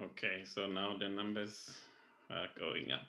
Okay, so now the numbers are going up.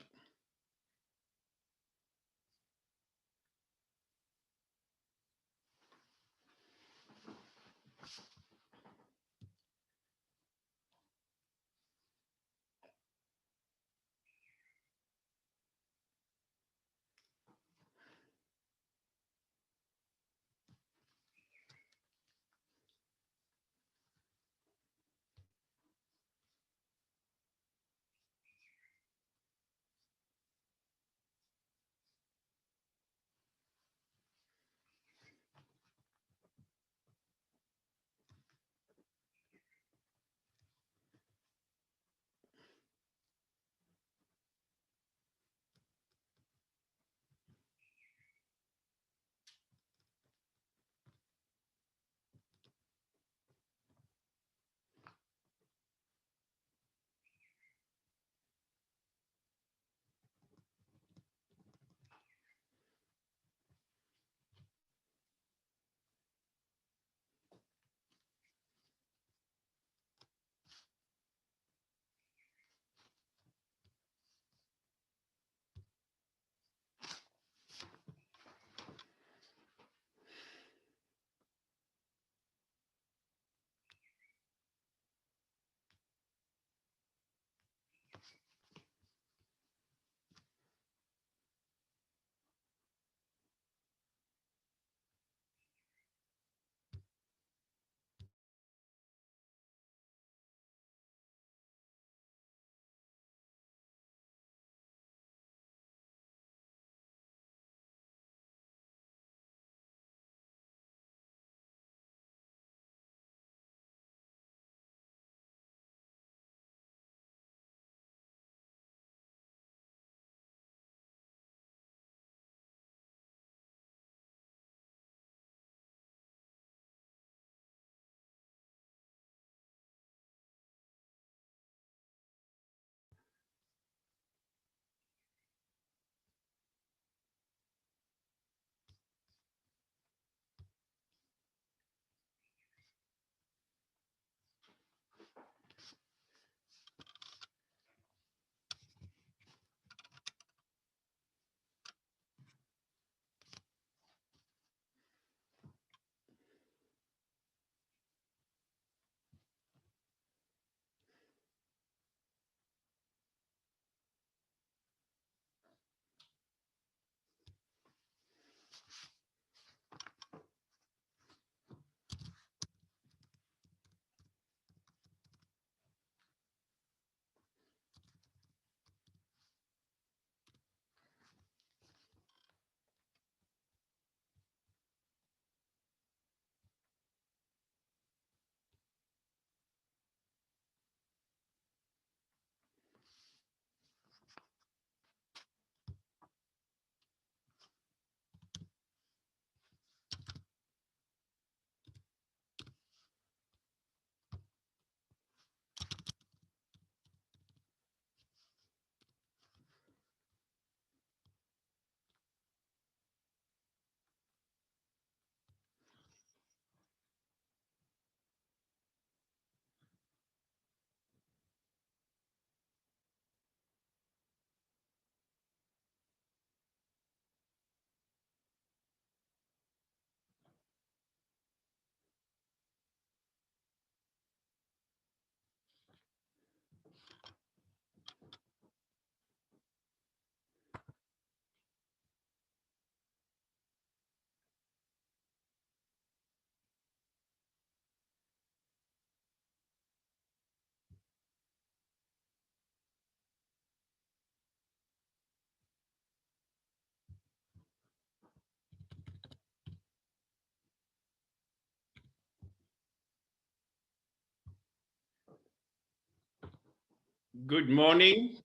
Good morning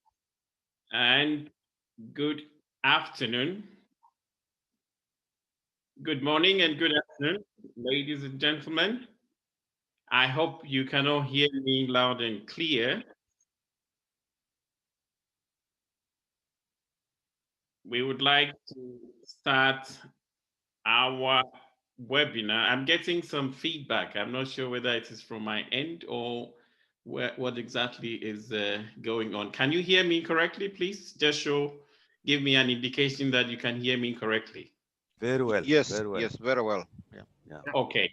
and good afternoon. Good morning and good afternoon, ladies and gentlemen. I hope you can all hear me loud and clear. We would like to start our webinar. I'm getting some feedback. I'm not sure whether it is from my end or what exactly is going on. Can you hear me correctly, please? Give me an indication that you can hear me correctly. Very well, Yes, very well. yes, very well. Yeah. Yeah. Okay.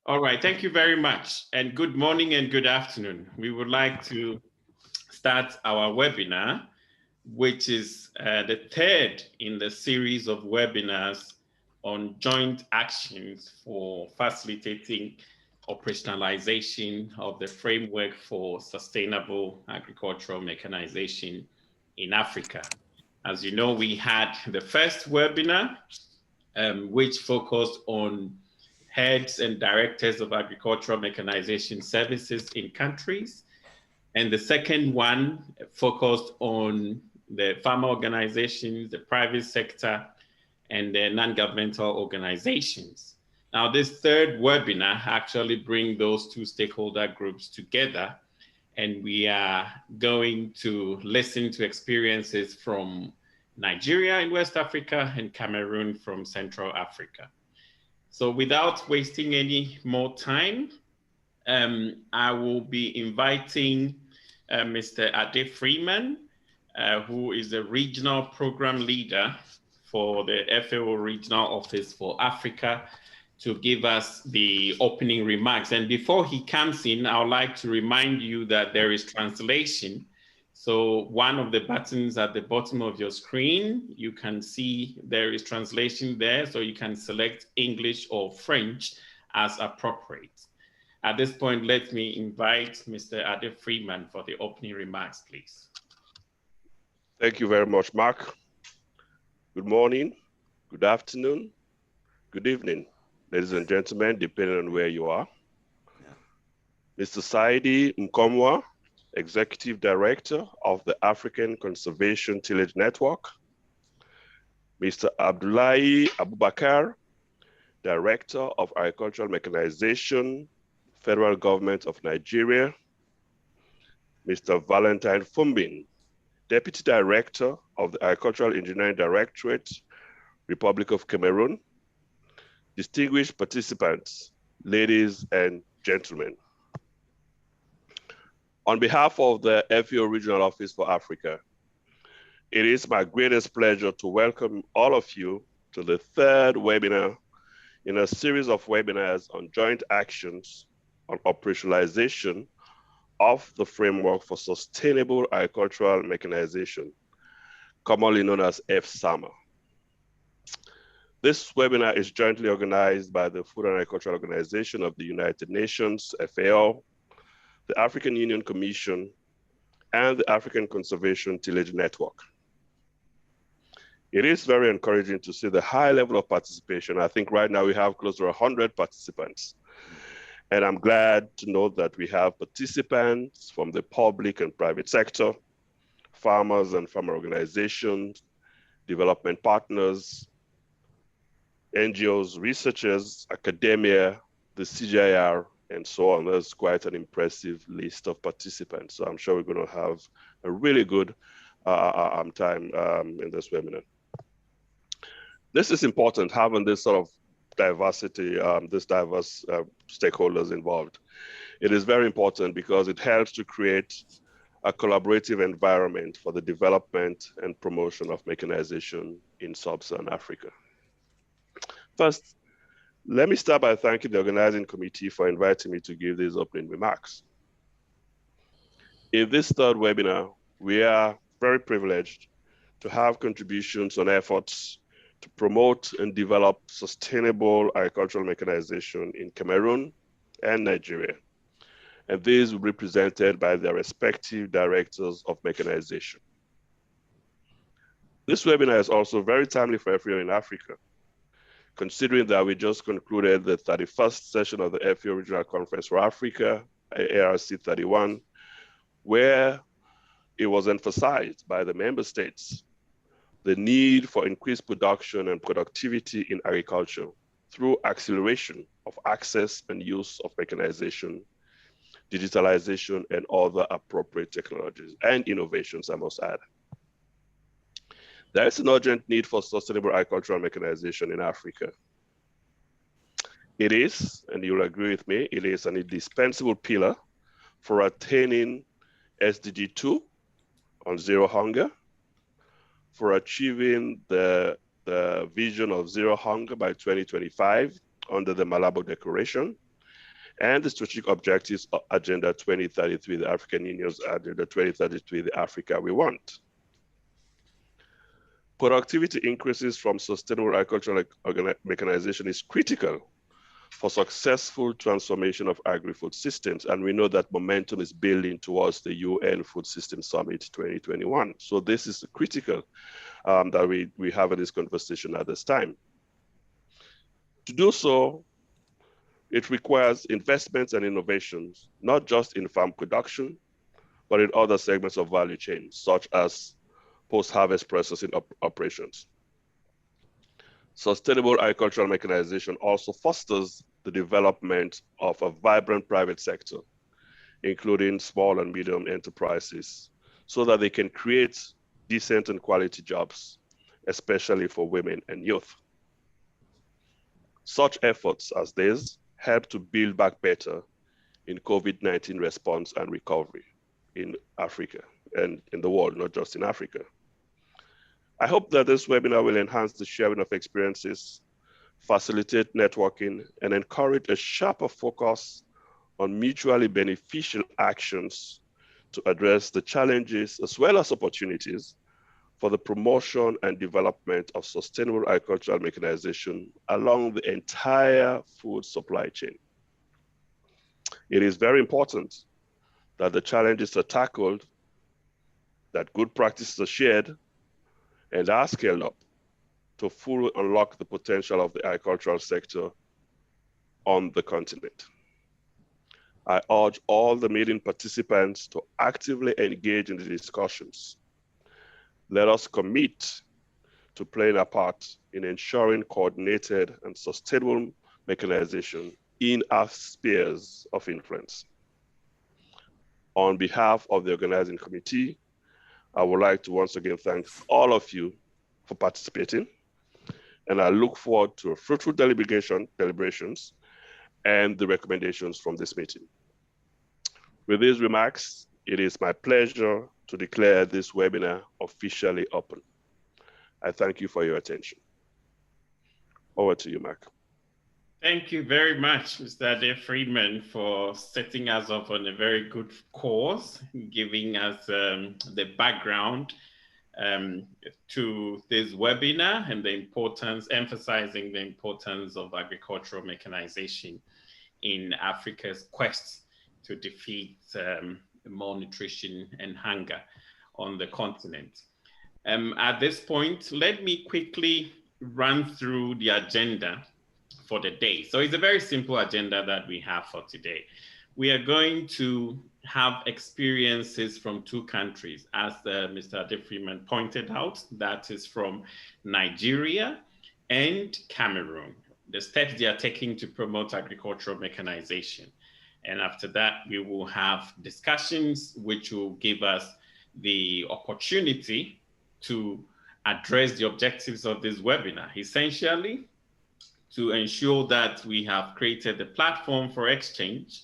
All right. Thank you very much. And good morning and good afternoon. We would like to start our webinar, which is the third in the series of webinars on joint actions for facilitating operationalization of the framework for sustainable agricultural mechanization in Africa. As you know, we had the first webinar, which focused on heads and directors of agricultural mechanization services in countries. And the second one focused on the farmer organizations, the private sector, and the non-governmental organizations. Now, this third webinar actually brings those two stakeholder groups together, and we are going to listen to experiences from Nigeria in West Africa and Cameroon from Central Africa. So without wasting any more time, I will be inviting Mr. Ade Freeman, who is the regional program leader for the FAO Regional Office for Africa, to give us the opening remarks. And before he comes in, I would like to remind you that there is translation. So one of the buttons at the bottom of your screen, you can see there is translation there. So you can select English or French as appropriate. At this point, let me invite Mr. Ade Freeman for the opening remarks, please. Thank you very much, Mark. Good morning, good afternoon, good evening, ladies and gentlemen, depending on where you are. Yeah. Mr. Saidi Mkomwa, Executive Director of the African Conservation Tillage Network. Mr. Abdullahi Abubakar, Director of Agricultural Mechanization, Federal Government of Nigeria. Mr. Valentine Fumbin, Deputy Director of the Agricultural Engineering Directorate, Republic of Cameroon. Distinguished participants, ladies and gentlemen. On behalf of the FAO Regional Office for Africa, it is my greatest pleasure to welcome all of you to the third webinar in a series of webinars on joint actions on operationalization of the framework for sustainable agricultural mechanization, commonly known as FSAMA. This webinar is jointly organized by the Food and Agricultural Organization of the United Nations, FAO, the African Union Commission, and the African Conservation Tillage Network. It is very encouraging to see the high level of participation. I think right now we have close to 100 participants. And I'm glad to know that we have participants from the public and private sector, farmers and farmer organizations, development partners, NGOs, researchers, academia, the CGIAR, and so on. There's quite an impressive list of participants. So I'm sure we're going to have a really good time in this webinar. This is important, having this sort of diversity, this diverse stakeholders involved. It is very important because it helps to create a collaborative environment for the development and promotion of mechanization in sub-Saharan Africa. First, let me start by thanking the organizing committee for inviting me to give these opening remarks. In this third webinar, we are very privileged to have contributions on efforts to promote and develop sustainable agricultural mechanization in Cameroon and Nigeria. And these will be presented by their respective directors of mechanization. This webinar is also very timely for everyone in Africa, considering that we just concluded the 31st session of the FAO Regional Conference for Africa, ARC 31, where it was emphasized by the member states the need for increased production and productivity in agriculture through acceleration of access and use of mechanization, digitalization, and other appropriate technologies and innovations, I must add. There is an urgent need for sustainable agricultural mechanization in Africa. It is, and you'll agree with me, it is an indispensable pillar for attaining SDG 2 on zero hunger, for achieving the vision of zero hunger by 2025 under the Malabo Declaration, and the strategic objectives of Agenda 2033, the African Union's Agenda 2033, the Africa we want. Productivity increases from sustainable agricultural mechanization is critical for successful transformation of agri-food systems. And we know that momentum is building towards the UN Food System Summit 2021. So this is critical that we have in this conversation at this time. To do so, it requires investments and innovations, not just in farm production, but in other segments of value chain, such as post-harvest processing operations. Sustainable agricultural mechanization also fosters the development of a vibrant private sector, including small and medium enterprises, so that they can create decent and quality jobs, especially for women and youth. Such efforts as this help to build back better in COVID-19 response and recovery in Africa and in the world, not just in Africa. I hope that this webinar will enhance the sharing of experiences, facilitate networking, and encourage a sharper focus on mutually beneficial actions to address the challenges as well as opportunities for the promotion and development of sustainable agricultural mechanization along the entire food supply chain. It is very important that the challenges are tackled, that good practices are shared, and are scaled up to fully unlock the potential of the agricultural sector on the continent. I urge all the meeting participants to actively engage in the discussions. Let us commit to playing a part in ensuring coordinated and sustainable mechanization in our spheres of influence. On behalf of the organizing committee, I would like to once again thank all of you for participating, and I look forward to a fruitful deliberations and the recommendations from this meeting. With these remarks, it is my pleasure to declare this webinar officially open. I thank you for your attention. Over to you, Mark. Thank you very much, Mr. Ade Freeman, for setting us off on a very good course, giving us the background to this webinar and the importance, emphasizing the importance of agricultural mechanization in Africa's quest to defeat malnutrition and hunger on the continent. At this point, let me quickly run through the agenda for the day. So it's a very simple agenda that we have for today. We are going to have experiences from two countries, as Mr. Ade Freeman pointed out, that is from Nigeria and Cameroon, the steps they are taking to promote agricultural mechanization. And after that, we will have discussions which will give us the opportunity to address the objectives of this webinar, essentially to ensure that we have created a platform for exchange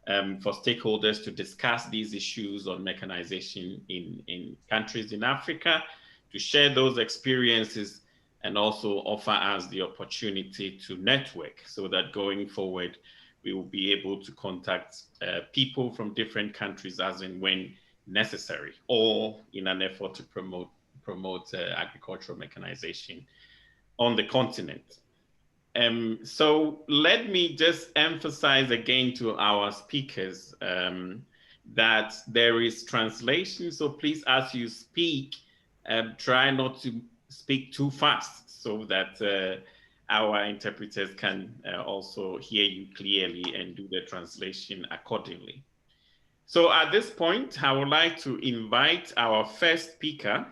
for stakeholders to discuss these issues on mechanization in countries in Africa, to share those experiences, and also offer us the opportunity to network so that going forward, we will be able to contact people from different countries as and when necessary, all in an effort to promote agricultural mechanization on the continent. So let me just emphasize again to our speakers that there is translation. So please, as you speak, try not to speak too fast so that our interpreters can also hear you clearly and do the translation accordingly. So at this point, I would like to invite our first speaker,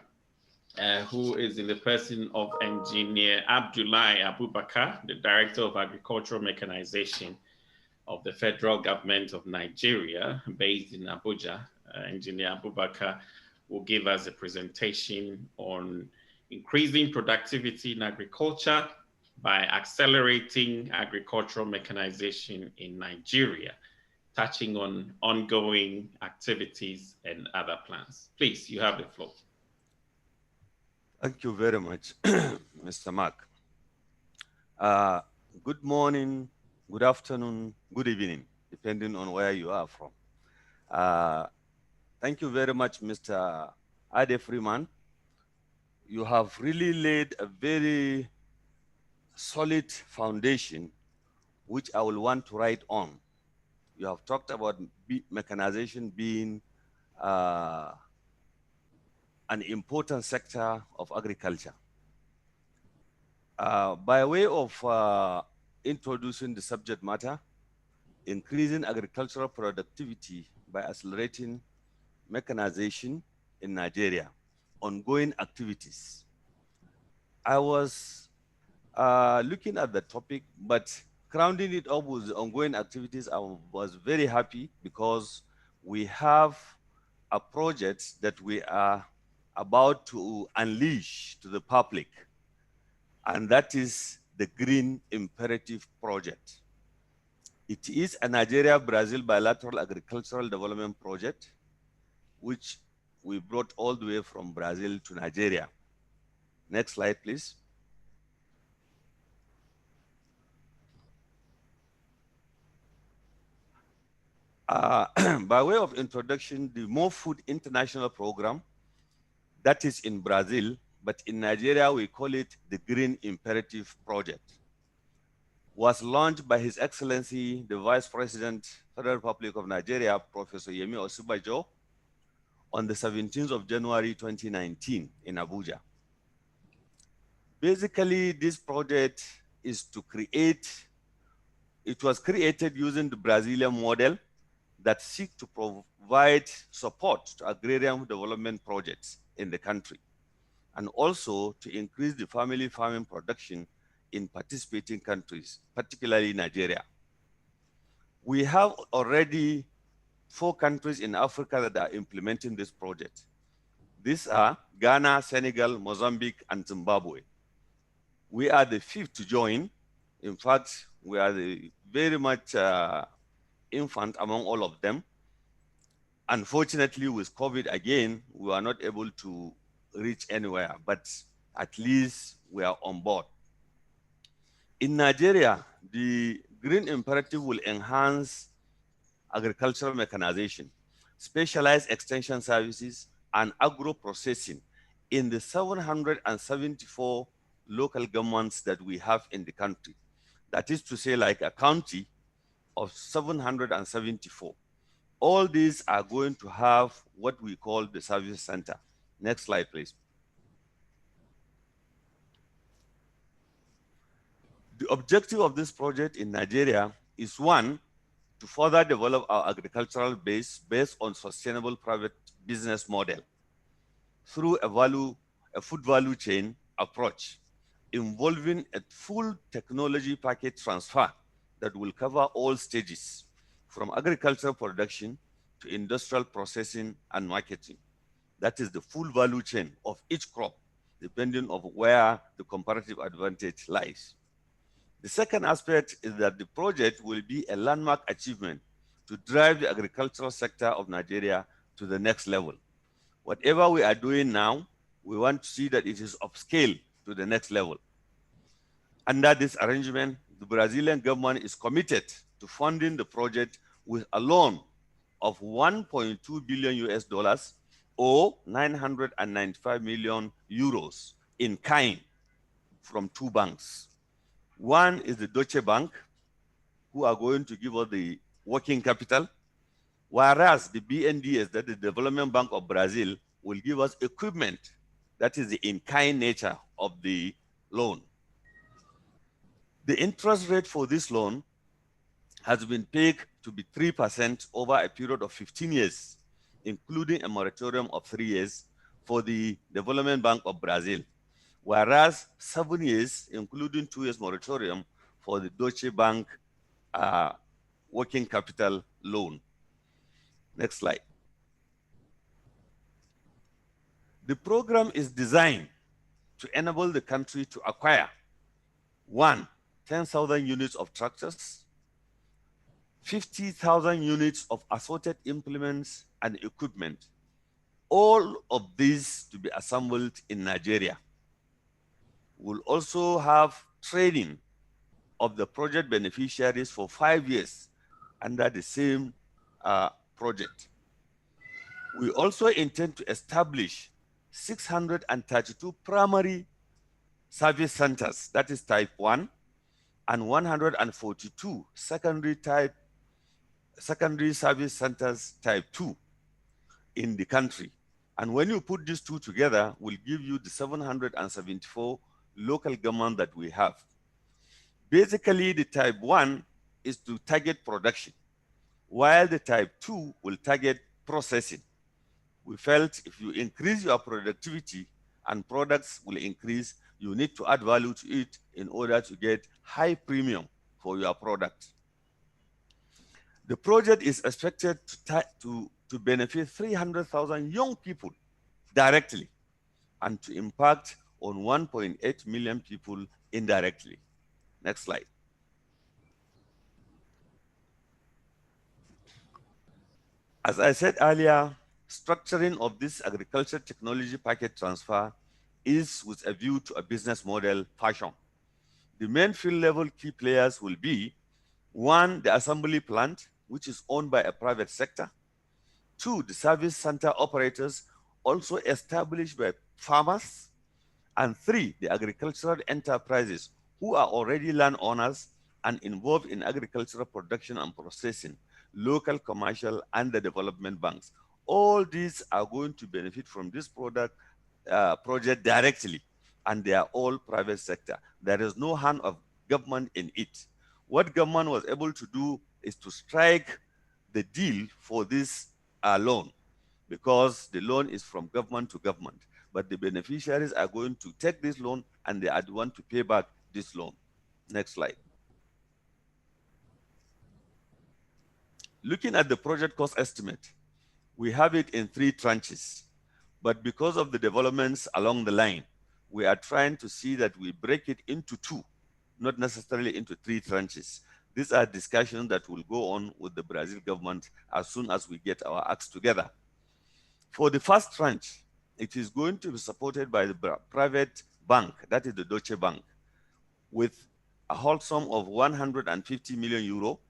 who is in the person of Engineer Abdullahi Abubakar, the Director of Agricultural Mechanization of the Federal Government of Nigeria, based in Abuja. Engineer Abubakar will give us a presentation on increasing productivity in agriculture by accelerating agricultural mechanization in Nigeria. touching on ongoing activities and other plans. Please, you have the floor. Thank you very much, Mr. Mark. Uh, Good morning, good afternoon, good evening, depending on where you are from. Uh, Thank you very much, Mr. Ade Freeman. You have really laid a very solid foundation, which I will want to write on. You have talked about mechanization being uh, an important sector of agriculture. By way of introducing the subject matter, increasing agricultural productivity by accelerating mechanization in Nigeria, ongoing activities. I was looking at the topic, but grounding it up with ongoing activities, I was very happy because we have a project that we are about to unleash to the public, and that is the Green Imperative Project. It is a Nigeria-Brazil bilateral agricultural development project, which we brought all the way from Brazil to Nigeria. Next slide, please. By way of introduction, the More Food International Program, that is in Brazil, but in Nigeria, we call it the Green Imperative Project, was launched by His Excellency, the Vice President, Federal Republic of Nigeria, Professor Yemi Osibajo, on the 17th of January 2019 in Abuja. Basically, this project is to create, it was created using the Brazilian model that seek to provide support to agrarian development projects in the country, and also to increase the family farming production in participating countries, particularly Nigeria. We have already 4 countries in Africa that are implementing this project. These are Ghana, Senegal, Mozambique, and Zimbabwe. We are the 5th to join. In fact, we are very much infant among all of them. Unfortunately, with COVID again, we are not able to reach anywhere, but at least we are on board. In Nigeria, the Green Imperative will enhance agricultural mechanization, specialized extension services, and agro-processing in the 774 local governments that we have in the country. That is to say, like a county of 774. All these are going to have what we call the service center. Next slide, please. The objective of this project in Nigeria is, one, to further develop our agricultural base based on sustainable private business model through a food value chain approach involving a full technology package transfer that will cover all stages from agricultural production to industrial processing and marketing. That is the full value chain of each crop, depending on where the comparative advantage lies. The second aspect is that the project will be a landmark achievement to drive the agricultural sector of Nigeria to the next level. Whatever we are doing now, we want to see that it is upscale to the next level. Under this arrangement, the Brazilian government is committed to funding the project with a loan of 1.2 billion US dollars or 995 million euros in kind from 2 banks. One is the Deutsche Bank, who are going to give us the working capital, whereas the BNDES, that is the Development Bank of Brazil, will give us equipment. That is the in-kind nature of the loan. The interest rate for this loan has been pegged to be 3% over a period of 15 years, including a moratorium of 3 years for the Development Bank of Brazil, whereas 7 years, including 2 years moratorium for the Deutsche Bank working capital loan. Next slide. The program is designed to enable the country to acquire, one, 10,000 units of tractors, 50,000 units of assorted implements and equipment, all of these to be assembled in Nigeria. We'll also have training of the project beneficiaries for 5 years under the same project. We also intend to establish 632 primary service centers, that is type 1, and 142 secondary service centers type 2 in the country. And when you put these two together, will give you the 774 local government that we have. Basically, the type 1 is to target production, while the type 2 will target processing. We felt if you increase your productivity and products will increase, you need to add value to it in order to get high premium for your product. The project is expected to benefit 300,000 young people directly and to impact on 1.8 million people indirectly. Next slide. As I said earlier, structuring of this agriculture technology packet transfer is with a view to a business model fashion. The main field level key players will be: one, the assembly plant, which is owned by a private sector; two, the service center operators, also established by farmers; and three, the agricultural enterprises, who are already landowners and involved in agricultural production and processing, local, commercial, and the development banks. All these are going to benefit from this project directly, and they are all private sector. There is no hand of government in it. What government was able to do is to strike the deal for this loan, because the loan is from government to government. But the beneficiaries are going to take this loan and they are the one to pay back this loan. Next slide. Looking at the project cost estimate, we have it in 3 tranches. But because of the developments along the line, we are trying to see that we break it into 2, not necessarily into 3 tranches. These are discussions that will go on with the Brazil government as soon as we get our acts together. For the first tranche, it is going to be supported by the private bank, that is the Deutsche Bank, with a whole sum of 150 million euro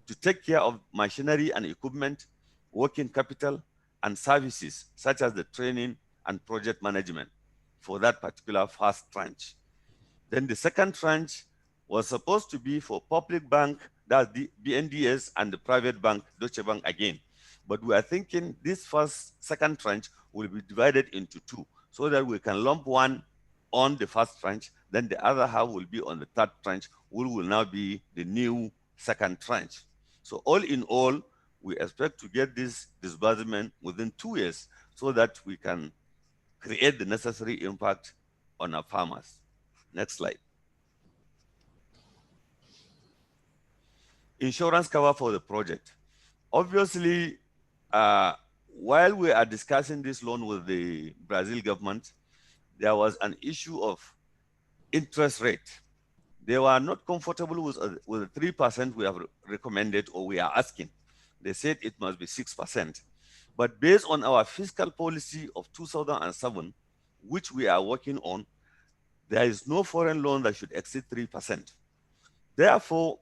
to take care of machinery and equipment, working capital, and services such as the training and project management for that particular first tranche. Then the second tranche was supposed to be for public bank, that's the BNDS, and the private bank, Deutsche Bank again. But we are thinking this second tranche will be divided into 2 so that we can lump one on the first tranche, then the other half will be on the third tranche, which will now be the new second tranche. So all in all, we expect to get this disbursement within 2 years so that we can create the necessary impact on our farmers. Next slide. Insurance cover for the project. Obviously, while we are discussing this loan with the Brazil government, there was an issue of interest rate. They were not comfortable with the 3% we have recommended or we are asking. They said it must be 6%. But based on our fiscal policy of 2007, which we are working on, there is no foreign loan that should exceed 3%. Therefore,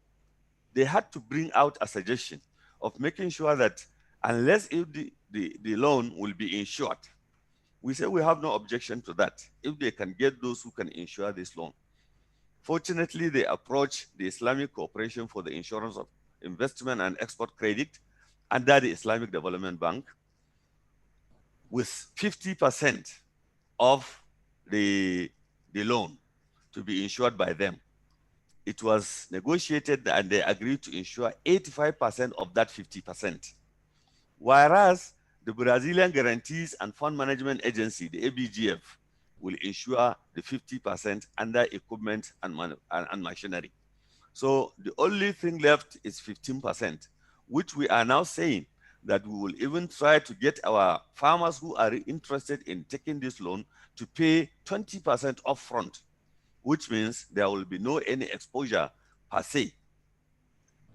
they had to bring out a suggestion of making sure that unless if the loan will be insured, we say we have no objection to that if they can get those who can insure this loan. Fortunately, they approached the Islamic Cooperation for the Insurance of Investment and Export Credit under the Islamic Development Bank with 50% of the loan to be insured by them. It was negotiated and they agreed to insure 85% of that 50%. Whereas the Brazilian Guarantees and Fund Management Agency, the ABGF, will insure the 50% under equipment and machinery. So the only thing left is 15%, which we are now saying that we will even try to get our farmers who are interested in taking this loan to pay 20% upfront, which means there will be no any exposure per se.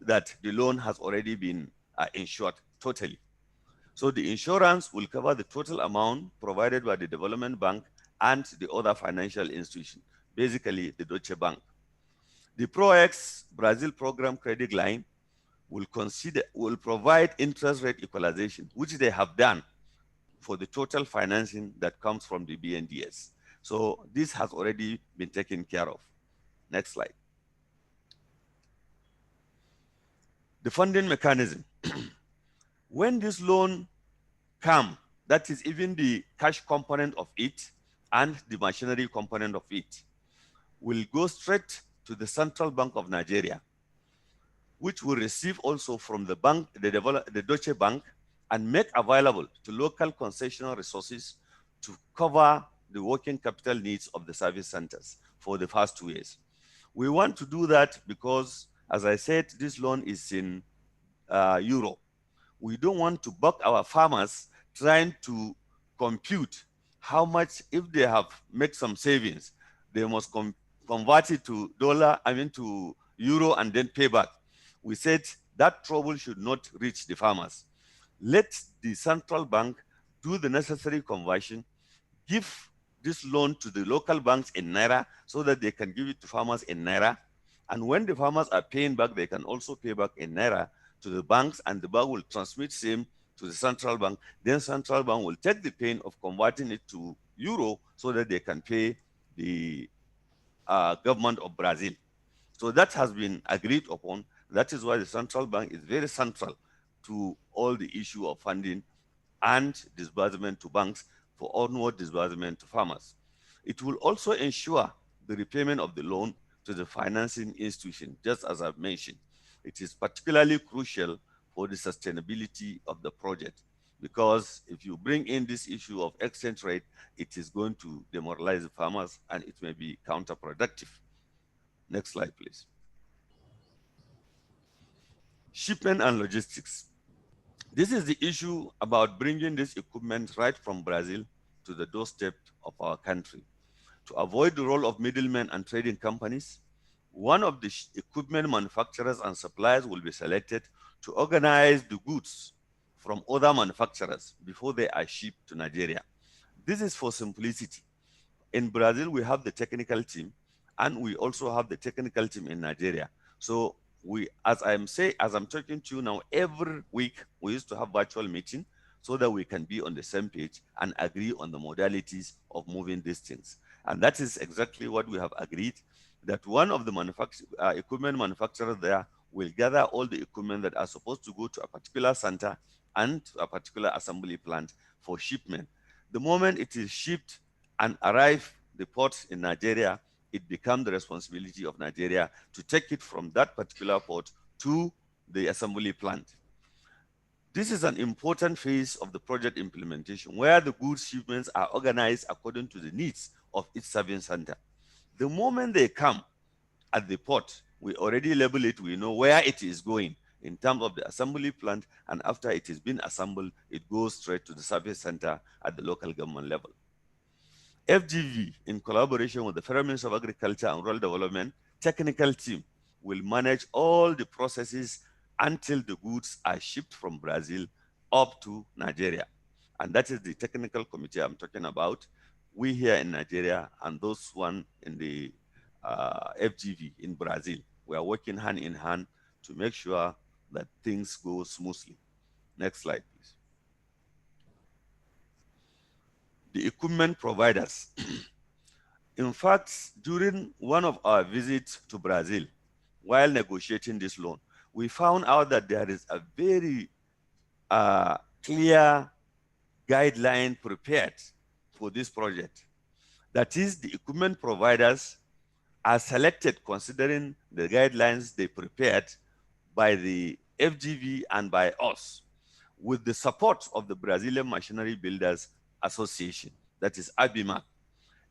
that the loan has already been insured totally. So the insurance will cover the total amount provided by the development bank and the other financial institution, basically the Deutsche Bank. The ProX Brazil program credit line will provide interest rate equalization, which they have done for the total financing that comes from the BNDES. So this has already been taken care of. Next slide. The funding mechanism. When this loan comes, that is even the cash component of it and the machinery component of it, will go straight to the Central Bank of Nigeria, which will receive also from the bank, the Deutsche Bank, and make available to local concessional resources to cover the working capital needs of the service centers for the first 2 years. We want to do that because, as I said, this loan is in euro. We don't want to buck our farmers trying to compute how much, if they have made some savings, they must convert it to dollar, to euro, and then pay back. We said that trouble should not reach the farmers. Let the central bank do the necessary conversion, give this loan to the local banks in naira so that they can give it to farmers in naira. And when the farmers are paying back, they can also pay back in naira to the banks, and the bank will transmit same to the central bank. Then central bank will take the pain of converting it to euro so that they can pay the government of Brazil. So that has been agreed upon. That is why the central bank is very central to all the issue of funding and disbursement to banks for onward disbursement to farmers. It will also ensure the repayment of the loan to the financing institution, just as I've mentioned. It is particularly crucial for the sustainability of the project, because if you bring in this issue of exchange rate, it is going to demoralize the farmers and it may be counterproductive. Next slide, please. Shipment and logistics. This is the issue about bringing this equipment right from Brazil to the doorstep of our country. To avoid the role of middlemen and trading companies, one of the equipment manufacturers and suppliers will be selected to organize the goods from other manufacturers before they are shipped to Nigeria. This is for simplicity. In Brazil, we have the technical team, and we also have the technical team in Nigeria. So as I'm talking to you now, every week we used to have virtual meeting so that we can be on the same page and agree on the modalities of moving these things. And that is exactly what we have agreed, that one of the equipment manufacturers there will gather all the equipment that are supposed to go to a particular center and to a particular assembly plant for shipment. The moment it is shipped and arrive the port in Nigeria, it becomes the responsibility of Nigeria to take it from that particular port to the assembly plant. This is an important phase of the project implementation where the goods shipments are organized according to the needs of each service center. The moment they come at the port, we already label it, we know where it is going in terms of the assembly plant, and after it has been assembled, it goes straight to the service center at the local government level. FGV, in collaboration with the Federal Ministry of Agriculture and Rural Development technical team, will manage all the processes until the goods are shipped from Brazil up to Nigeria. And that is the technical committee I'm talking about. We here in Nigeria and those one in the FGV in Brazil, we are working hand in hand to make sure that things go smoothly. Next slide, please. The equipment providers. In fact, during one of our visits to Brazil, while negotiating this loan, we found out that there is a very clear guideline prepared for this project. That is, the equipment providers are selected considering the guidelines they prepared by the FGV and by us, with the support of the Brazilian Machinery Builders Association, that is ABIMA.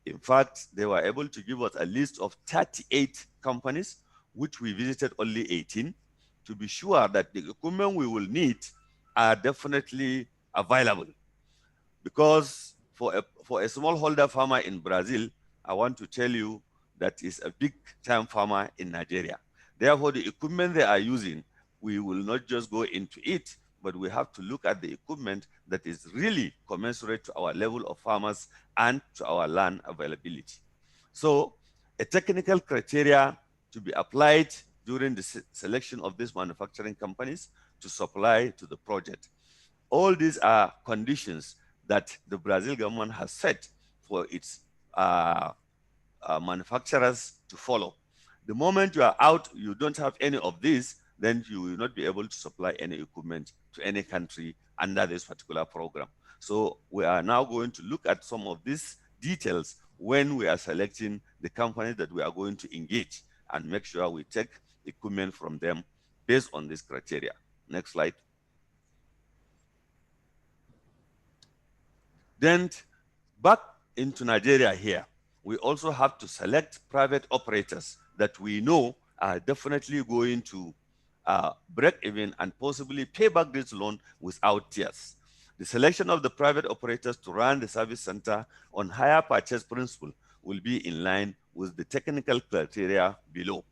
In fact, they were able to give us a list of 38 companies, which we visited only 18, to be sure that the equipment we will need are definitely available. Because for a smallholder farmer in Brazil, I want to tell you that is a big time farmer in Nigeria. Therefore, the equipment they are using we will not just go into it, but we have to look at the equipment that is really commensurate to our level of farmers and to our land availability. So a technical criteria to be applied during the selection of these manufacturing companies to supply to the project. All these are conditions that the Brazil government has set for its manufacturers to follow. The moment you are out, you don't have any of these, then you will not be able to supply any equipment to any country under this particular program. So we are now going to look at some of these details when we are selecting the companies that we are going to engage and make sure we take equipment from them based on this criteria. Next slide. Then back into Nigeria here, we also have to select private operators that we know are definitely going to break even and possibly pay back this loan without tears. The selection of the private operators to run the service center on hire purchase principle will be in line with the technical criteria below.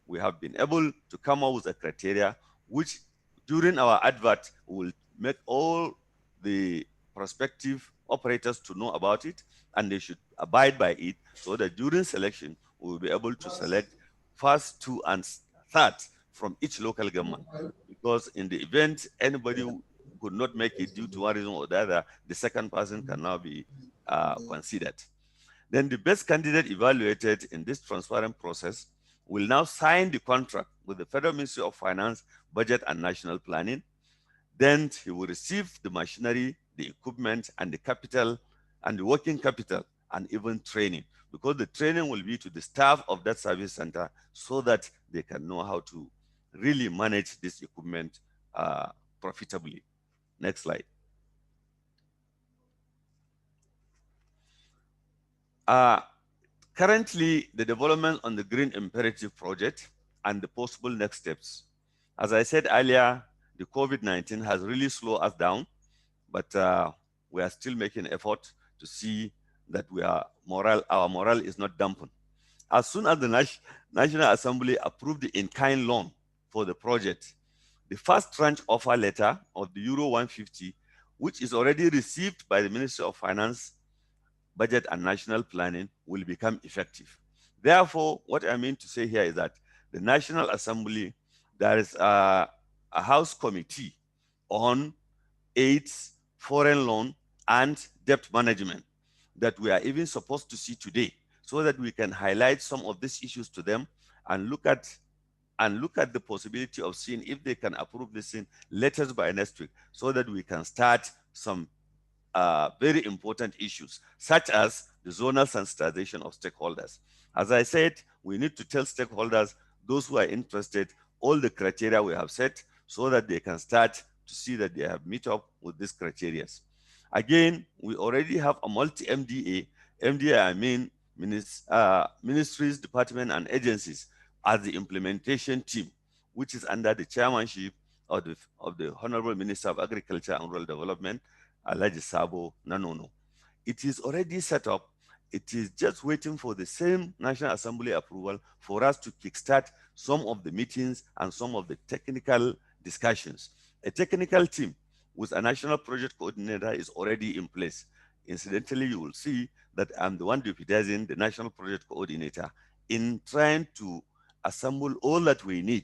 We have been able to come up with a criteria which during our advert will make all the prospective operators to know about it, and they should abide by it so that during selection we will be able to select first, two, and third from each local government. Because in the event anybody could not make it due to one reason or the other, the second person can now be considered. Then the best candidate evaluated in this transparent process will now sign the contract with the Federal Ministry of Finance, Budget and National Planning. Then he will receive the machinery, the equipment, and the capital, and the working capital, and even training, because the training will be to the staff of that service center so that they can know how to really manage this equipment profitably. Next slide. Currently, the development on the Green Imperative project and the possible next steps. As I said earlier, the COVID-19 has really slowed us down, but we are still making effort to see that our morale is not dampened. As soon as the National Assembly approved the in-kind loan for the project, the first tranche offer letter of the Euro 150, which is already received by the Ministry of Finance, Budget and National Planning, will become effective. Therefore, what I mean to say here is that the National Assembly, there is a House Committee on AIDS, foreign loan, and debt management that we are even supposed to see today, so that we can highlight some of these issues to them and look at the possibility of seeing if they can approve this in letters by next week, so that we can start some very important issues, such as the zonal sensitization of stakeholders. As I said, we need to tell stakeholders, those who are interested, all the criteria we have set so that they can start to see that they have meet up with these criteria. Again, we already have a multi-MDA. MDA, I mean ministries, departments, and agencies as the implementation team, which is under the chairmanship of the Honorable Minister of Agriculture and Rural Development, Alhaji Sabo Nanono. It is already set up. It is just waiting for the same National Assembly approval for us to kickstart some of the meetings and some of the technical discussions. A technical team with a national project coordinator is already in place. Incidentally, you will see that I'm the one deputizing the national project coordinator in trying to assemble all that we need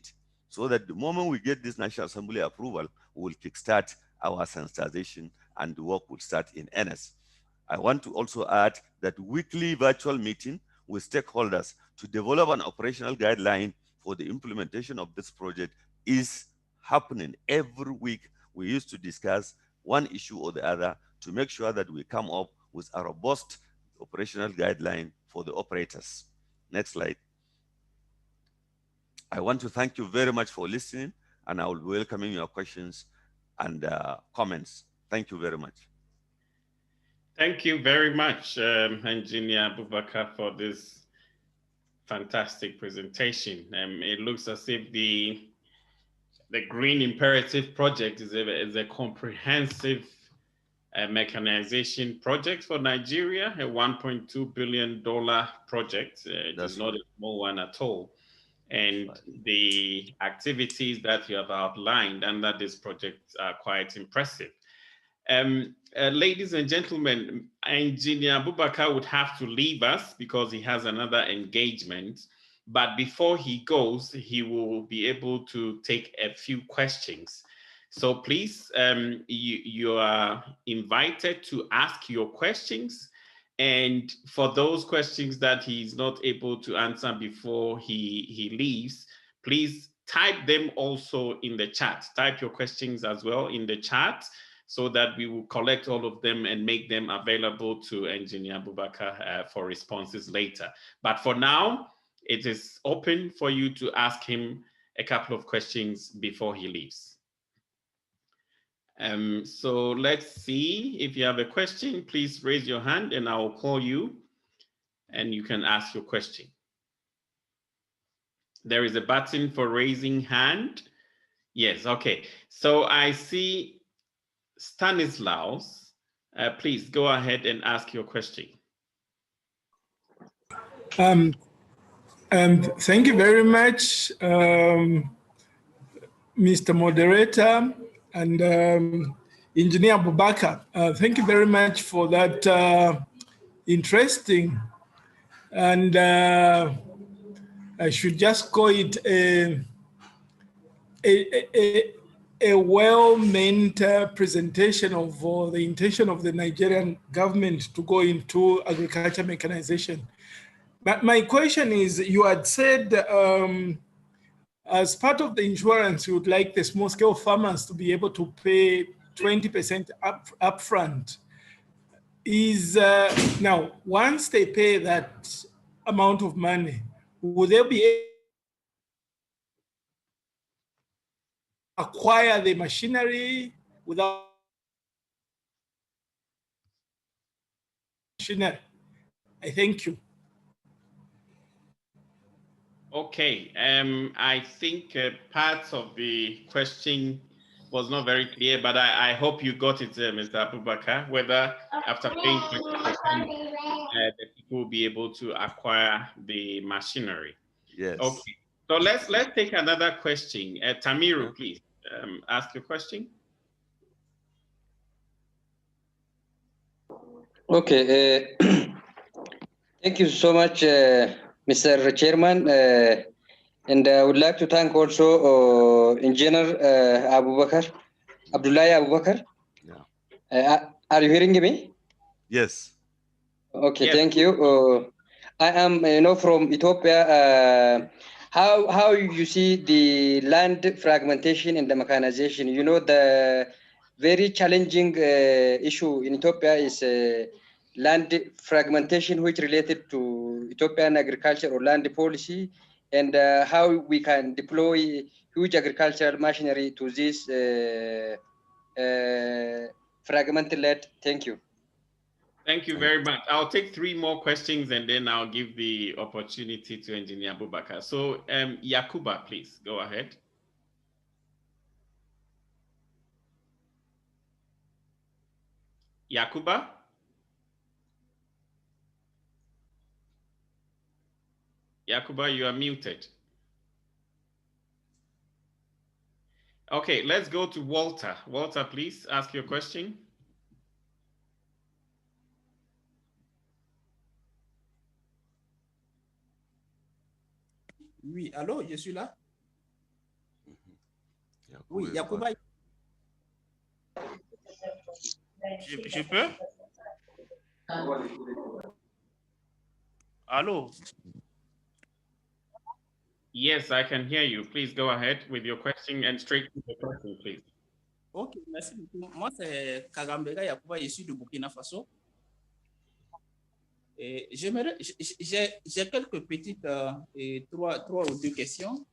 so that the moment we get this National Assembly approval, we will kickstart our sensitization and the work will start in earnest. I want to also add that weekly virtual meeting with stakeholders to develop an operational guideline for the implementation of this project is happening every week. We used to discuss one issue or the other to make sure that we come up with a robust operational guideline for the operators. Next slide. I want to thank you very much for listening, and I will be welcoming your questions and comments. Thank you very much. Thank you very much, Engineer Abubakar, for this fantastic presentation. It looks as if the Green Imperative project is a comprehensive mechanization project for Nigeria, a $1.2 billion project. It is not a small one at all. And the activities that you have outlined under this project are quite impressive. Ladies and gentlemen, Engineer Bubakar would have to leave us because he has another engagement. But before he goes, he will be able to take a few questions. So please, you are invited to ask your questions. And for those questions that he's not able to answer before he leaves, please type them also in the chat. Type your questions as well in the chat so that we will collect all of them and make them available to Engineer Bubakar for responses later. But for now, it is open for you to ask him a couple of questions before he leaves. So let's see. If you have a question, please raise your hand and I will call you and you can ask your question. There is a button for raising hand. Yes, okay. So I see Stanislaus. Please go ahead and ask your question. Thank you very much, Mr. Moderator and Engineer Bubakar. Thank you very much for that interesting and I should just call it a well-meant presentation of the intention of the Nigerian government to go into agriculture mechanization. But my question is, you had said as part of the insurance, you would like the small-scale farmers to be able to pay 20% upfront. Is now, once they pay that amount of money, will they be able to acquire the machinery without machinery? I thank you. Okay, I think parts of the question was not very clear, but I hope you got it, Mr. Abubakar, whether after paying 20%, the people will be able to acquire the machinery. Yes. Okay, so let's take another question. Tamiru, please ask your question. Okay, thank you so much, Mr. Chairman. And I would like to thank also Engineer Abubakar, Abdullahi Abubakar. Yeah. Are you hearing me? Yes. Okay, Yes. thank you. I am, from Ethiopia. How you see the land fragmentation and the mechanization? You know, the very challenging issue in Ethiopia is land fragmentation, which related to Ethiopian agriculture or land policy, and how we can deploy huge agricultural machinery to this fragmented land. Thank you. Thank you very much. I'll take 3 more questions and then I'll give the opportunity to Engineer Abubakar. So Yakuba, please go ahead. Yakuba? Yakuba, you are muted. Okay, let's go to Walter. Walter, please ask your question. Oui, allô, je suis là. Oui, Yakuba. Je peux? Allô? Yes, I can hear you. Please go ahead with your question and straight to the question, please. Ok, merci beaucoup. Moi, c'est Kagambega Yakuba, je suis de Burkina Faso. J'ai quelques petites, 3 ou 2 questions.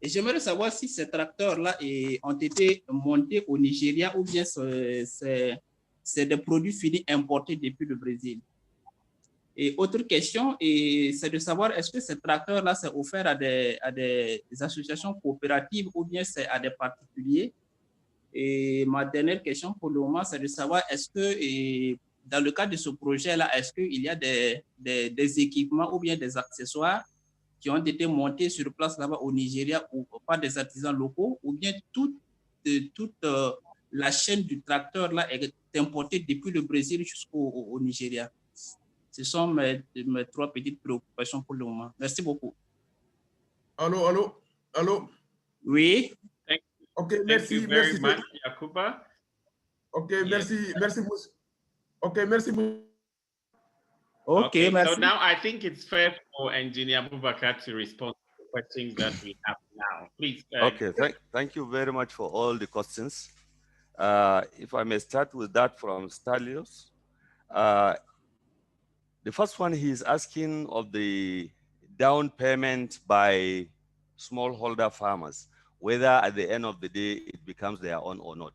Et j'aimerais savoir si ces tracteurs-là ont été montés au Nigeria ou bien c'est des produits finis importés depuis le Brésil. Et autre question, c'est de savoir est-ce que ces tracteurs-là, c'est offert à des associations coopératives ou bien c'est à des particuliers. Et ma dernière question pour le moment, c'est de savoir est-ce que dans le cadre de ce projet-là, est-ce qu'il y a des équipements ou bien des accessoires qui ont été montés sur place là-bas au Nigeria ou par des artisans locaux, ou bien toute la chaîne du tracteur là est importée depuis le Brésil jusqu'au Nigeria. Ce sont mes 3 petites préoccupations pour le moment. Merci beaucoup. Allô? Oui. Ok, Thank you merci, very much, Yakuba. Ok, Yes. merci. Ok, merci. Okay, merci. So now I think it's fair for Engineer Abubakar to respond to the questions that we have now. Please. Okay, thank you very much for all the questions. If I may start with that from Stelios. The first one, he is asking of the down payment by smallholder farmers, whether at the end of the day it becomes their own or not.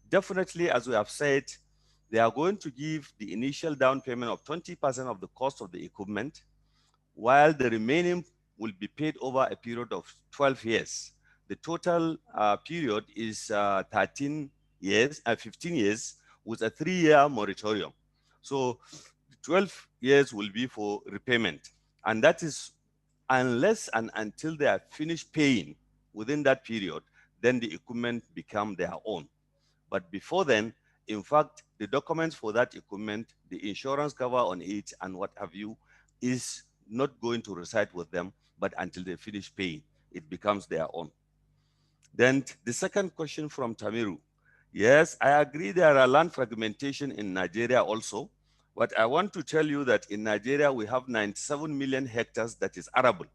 Definitely, as we have said, they are going to give the initial down payment of 20% of the cost of the equipment, while the remaining will be paid over a period of 12 years. The total period is 15 years with a 3-year moratorium. So 12 years will be for repayment. And that is unless and until they are finished paying within that period, then the equipment become their own. But before then, in fact, the documents for that equipment, the insurance cover on it and what have you, is not going to reside with them, but until they finish paying, it becomes their own. Then the second question from Tamiru. Yes, I agree there are land fragmentation in Nigeria also, but I want to tell you that in Nigeria, we have 97 million hectares that is arable,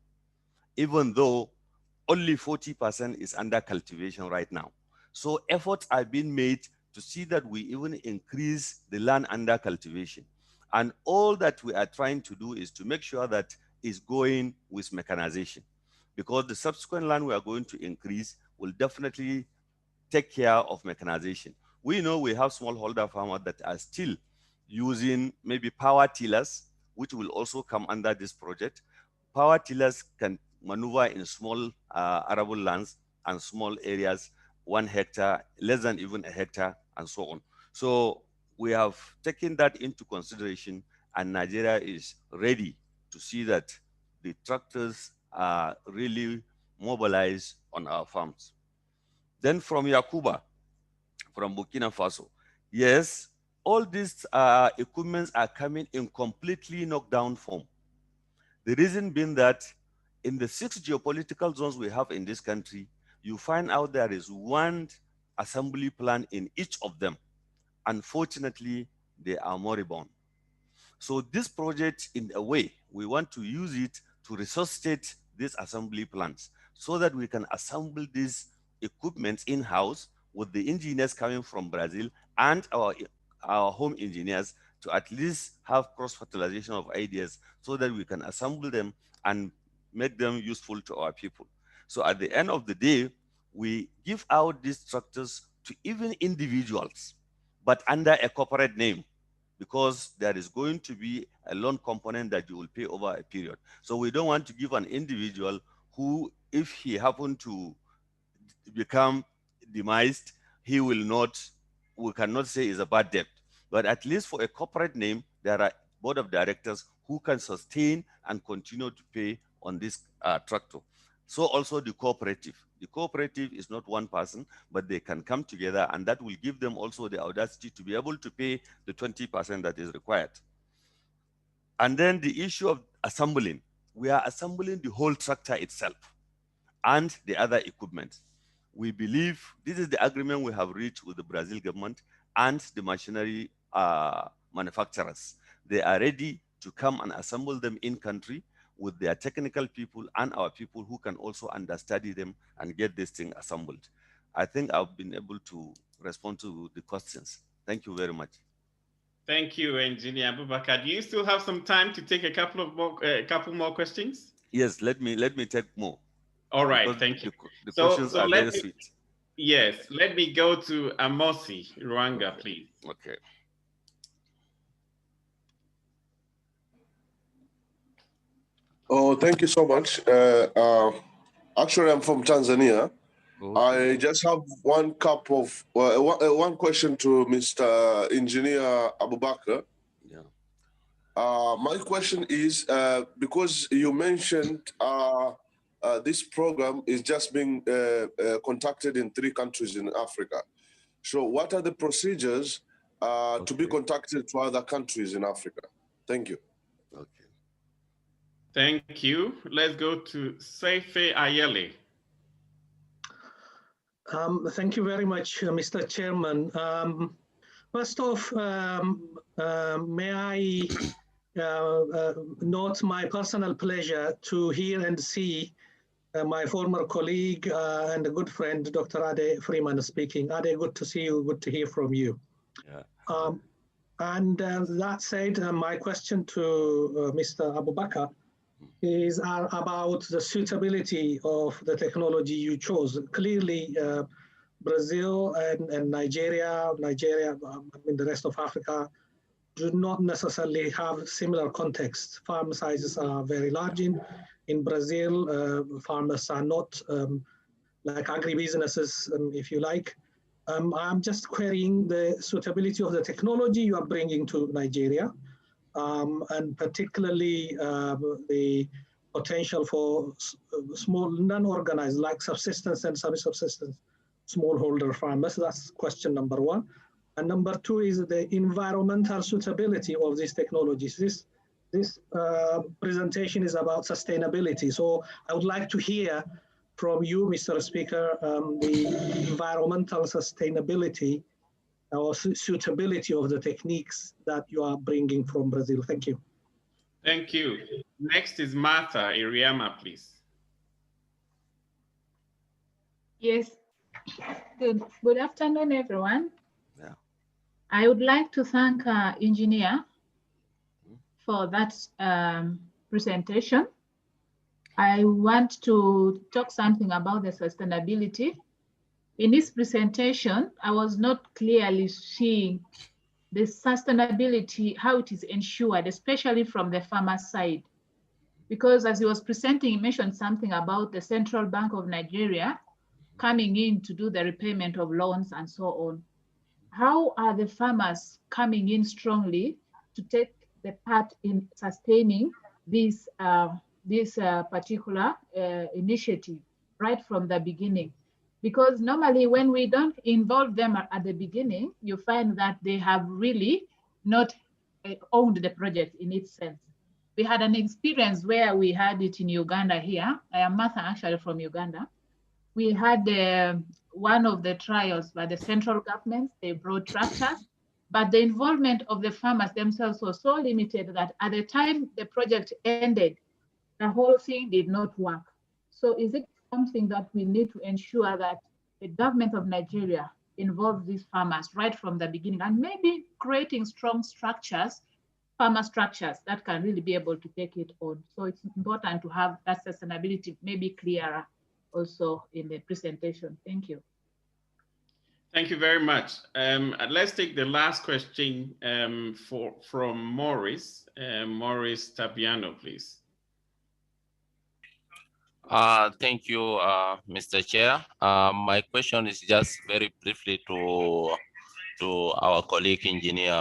even though only 40% is under cultivation right now. So efforts are being made to see that we even increase the land under cultivation. And all that we are trying to do is to make sure that is going with mechanization, because the subsequent land we are going to increase will definitely take care of mechanization. We know we have smallholder farmers that are still using maybe power tillers, which will also come under this project. Power tillers can maneuver in small arable lands and small areas, 1 hectare, less than even a hectare, and so on. So we have taken that into consideration, and Nigeria is ready to see that the tractors are really mobilized on our farms. Then from Yakuba, from Burkina Faso, yes, all these equipments are coming in completely knocked down form. The reason being that in the 6 geopolitical zones we have in this country, you find out there is one assembly plant in each of them. Unfortunately, they are moribund. So this project, in a way, we want to use it to resuscitate these assembly plants so that we can assemble these equipment in-house with the engineers coming from Brazil and our home engineers to at least have cross-fertilization of ideas so that we can assemble them and make them useful to our people. So at the end of the day, we give out these tractors to even individuals, but under a corporate name, because there is going to be a loan component that you will pay over a period. So we don't want to give an individual who, if he happened to become demised, he will not, we cannot say is a bad debt. But at least for a corporate name, there are board of directors who can sustain and continue to pay on this tractor. So also the cooperative. The cooperative is not one person, but they can come together, and that will give them also the audacity to be able to pay the 20% that is required. And then the issue of assembling. We are assembling the whole tractor itself and the other equipment. We believe this is the agreement we have reached with the Brazil government and the machinery manufacturers. They are ready to come and assemble them in country with their technical people and our people who can also understudy them and get this thing assembled. I think I've been able to respond to the questions. Thank you very much. Thank you, Engineer Abubakar. Do you still have some time to take a couple more questions? Yes, let me take more. All right, thank you. The questions are very sweet. Yes, let me go to Amosi Rwanga, please. Okay. Oh, thank you so much. Actually, I'm from Tanzania. Okay. I just have one question to Mr. Engineer Abubakar. Yeah. My question is, because you mentioned this program is just being contacted in 3 countries in Africa. So what are the procedures to be contacted to other countries in Africa? Thank you. Okay. Thank you. Let's go to Seife Ayele. Thank you very much, Mr. Chairman. First off, may I note my personal pleasure to hear and see my former colleague and a good friend, Dr. Ade Freeman speaking. Ade, good to see you, good to hear from you. Yeah. And that said, my question to Mr. Abubakar is about the suitability of the technology you chose. Clearly, Brazil and Nigeria, the rest of Africa, do not necessarily have similar contexts. Farm sizes are very large in Brazil. Farmers are not like agribusinesses, if you like. I'm just querying the suitability of the technology you are bringing to Nigeria, and particularly the potential for small non-organized, like subsistence and semi-subsistence smallholder farmers. That's question number 1. And number 2 is the environmental suitability of these technologies. This presentation is about sustainability. So I would like to hear from you, Mr. Speaker, the environmental sustainability or suitability of the techniques that you are bringing from Brazil. Thank you. Thank you. Next is Martha Iriama, please. Yes. Good afternoon, everyone. Yeah. I would like to thank engineer for that presentation. I want to talk something about the sustainability. In this presentation, I was not clearly seeing the sustainability, how it is ensured, especially from the farmer side. Because as he was presenting, he mentioned something about the Central Bank of Nigeria coming in to do the repayment of loans and so on. How are the farmers coming in strongly to take the part in sustaining this particular initiative right from the beginning? Because normally when we don't involve them at the beginning, you find that they have really not owned the project in its sense. We had an experience where we had it in Uganda here. I am Martha, actually from Uganda. We had one of the trials by the central government. They brought tractors, but the involvement of the farmers themselves was so limited that at the time the project ended, the whole thing did not work. So is it something that we need to ensure that the government of Nigeria involves these farmers right from the beginning, and maybe creating strong structures, farmer structures that can really be able to take it on? So it's important to have that sustainability maybe clearer also in the presentation. Thank you. Thank you very much. Let's take the last question from Maurice. Maurice Tabiano, please. Thank you, Mr. Chair. My question is just very briefly to our colleague engineer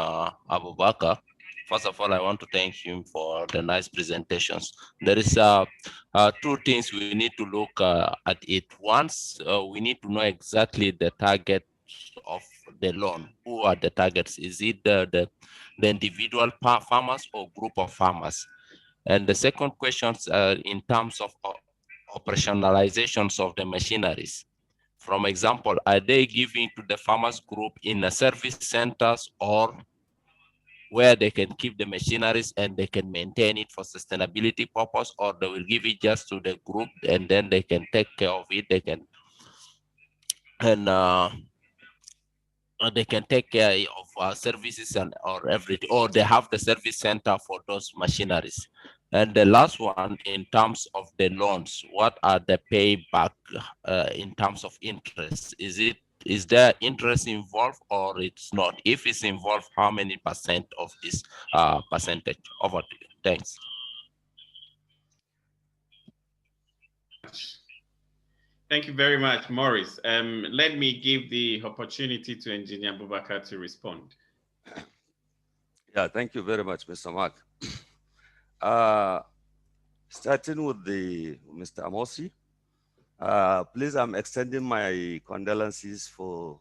Abubakar. First of all, I want to thank him for the nice presentations. There is 2 things we need to look at it. Once, we need to know exactly the target of the loan. Who are the targets? Is it the individual farmers or group of farmers? And the second question, in terms of operationalizations of the machineries. From example, are they giving to the farmers group in the service centers or where they can keep the machineries and they can maintain it for sustainability purpose, or they will give it just to the group and then they can take care of it. They can they can take care of services and or everything, or they have the service center for those machineries. And the last one, in terms of the loans, what are the payback in terms of interest? Is there interest involved or it's not? If it's involved, how many percent of this percentage? Over to you. Thanks. Thank you very much, Maurice. Let me give the opportunity to Engineer Abubakar to respond. Yeah, thank you very much, Mr. Mark. Starting with the Mr. Amosi, please, I'm extending my condolences for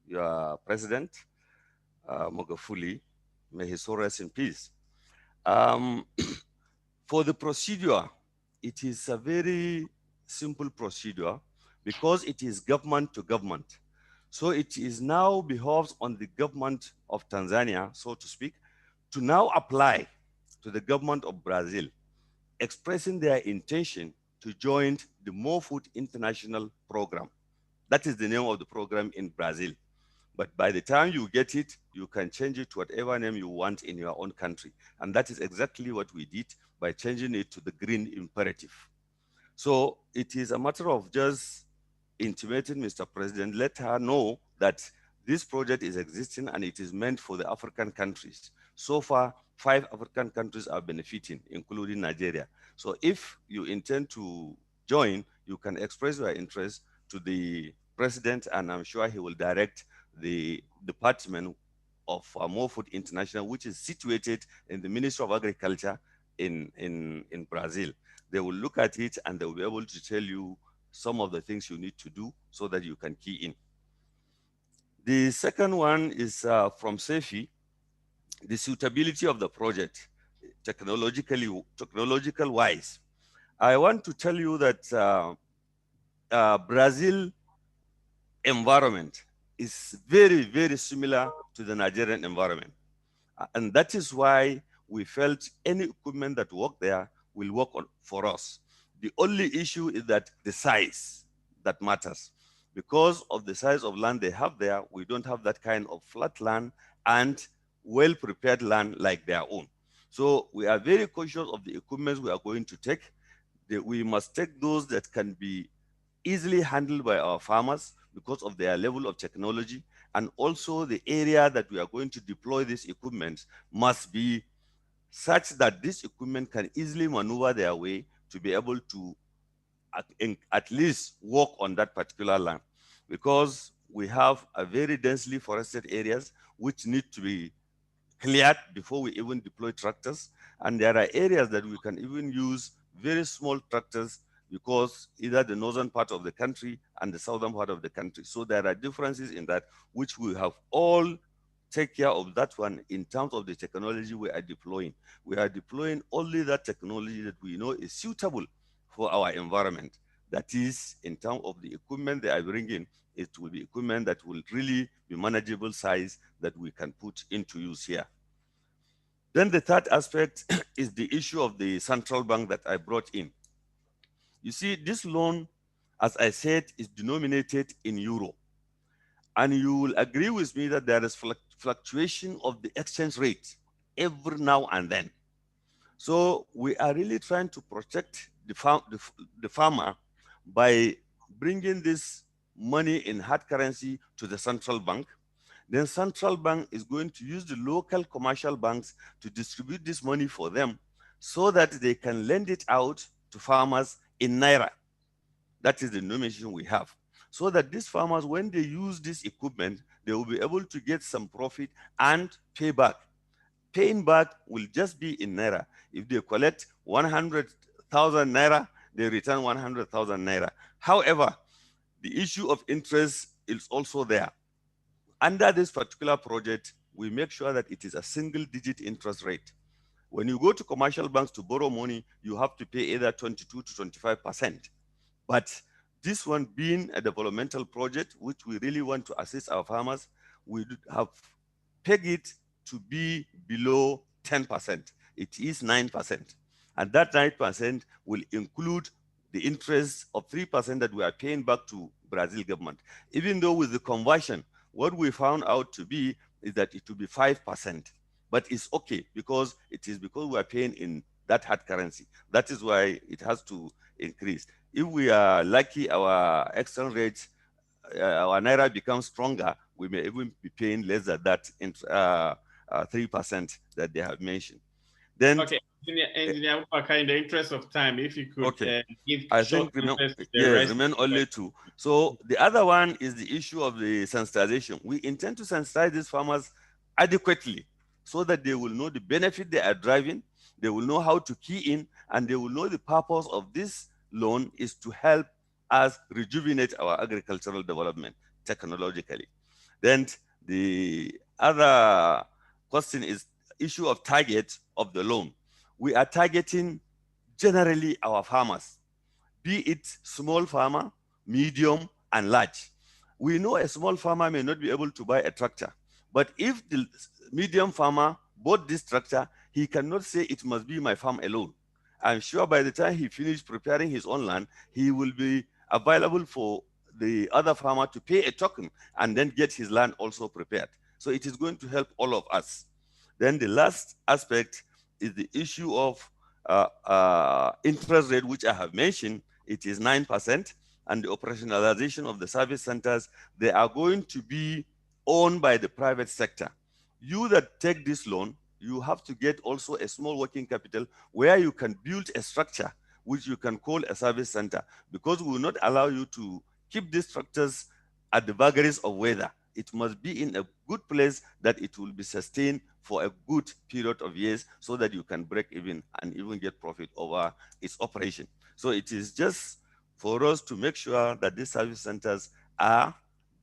your president, Magufuli. May his soul rest in peace. For the procedure, it is a very simple procedure because it is government to government. So it is now behoves on the government of Tanzania, so to speak, to now apply to the government of Brazil, expressing their intention to join the More Food International Program. That is the name of the program in Brazil. But by the time you get it, you can change it to whatever name you want in your own country. And that is exactly what we did by changing it to the green imperative. So it is a matter of just intimating Mr. President, let her know that this project is existing and it is meant for the African countries. So far, 5 African countries are benefiting, including Nigeria. So if you intend to join, you can express your interest to the president, and I'm sure he will direct the Department of More Food International, which is situated in the Ministry of Agriculture in Brazil. They will look at it and they will be able to tell you some of the things you need to do so that you can key in. The second one is from SEFI, the suitability of the project, technological wise. I want to tell you that Brazil environment is very, very similar to the Nigerian environment. And that is why we felt any equipment that work there will work for us. The only issue is that the size that matters. Because of the size of land they have there, we don't have that kind of flat land and well-prepared land like their own. So we are very cautious of the equipment we are going to take. We must take those that can be easily handled by our farmers because of their level of technology, and also the area that we are going to deploy this equipment must be such that this equipment can easily maneuver their way to be able to at least work on that particular land, because we have a very densely forested areas which need to be cleared before we even deploy tractors. And there are areas that we can even use very small tractors because either the northern part of the country and the southern part of the country. So there are differences in that, which we have all take care of that one in terms of the technology we are deploying. We are deploying only that technology that we know is suitable for our environment. That is, in terms of the equipment they are bringing, it will be equipment that will really be manageable size that we can put into use here. Then the third aspect is the issue of the central bank that I brought in. You see, this loan, as I said, is denominated in euro. And you will agree with me that there is fluctuation of the exchange rate every now and then. So we are really trying to protect the farmer by bringing this money in hard currency to the central bank. Then central bank is going to use the local commercial banks to distribute this money for them so that they can lend it out to farmers in Naira. That is the nomination we have. So that these farmers, when they use this equipment, they will be able to get some profit and pay back. Paying back will just be in Naira. If they collect 100,000 Naira, they return 100,000 Naira. However, the issue of interest is also there. Under this particular project, we make sure that it is a single-digit interest rate. When you go to commercial banks to borrow money, you have to pay either 22 to 25%. But this one being a developmental project, which we really want to assist our farmers, we have pegged it to be below 10%. It is 9%. And that 9% will include the interest of 3% that we are paying back to Brazil government. Even though with the conversion, what we found out to be is that it will be 5%. But it's okay because it is because we are paying in that hard currency. That is why it has to increase. If we are lucky, our exchange rates, our Naira becomes stronger, we may even be paying less than that 3% that they have mentioned. Then, okay, Engineer Ubaka, in the interest of time, if you could give I short think answers to the yes, rest. remain only two. So the other one is the issue of the sensitization. We intend to sensitize these farmers adequately so that they will know the benefit they are driving, they will know how to key in, and they will know the purpose of this loan is to help us rejuvenate our agricultural development technologically. Then the other question is issue of target of the loan. We are targeting generally our farmers, be it small farmer, medium, and large. We know a small farmer may not be able to buy a tractor, but if the medium farmer bought this tractor, he cannot say it must be my farm alone. I'm sure by the time he finished preparing his own land, he will be available for the other farmer to pay a token and then get his land also prepared. So it is going to help all of us. Then the last aspect is the issue of interest rate, which I have mentioned. It is 9%, and the operationalization of the service centers, they are going to be owned by the private sector. You that take this loan, you have to get also a small working capital where you can build a structure which you can call a service center, because we will not allow you to keep these structures at the vagaries of weather. It must be in a good place that it will be sustained for a good period of years so that you can break even and even get profit over its operation. So it is just for us to make sure that these service centers are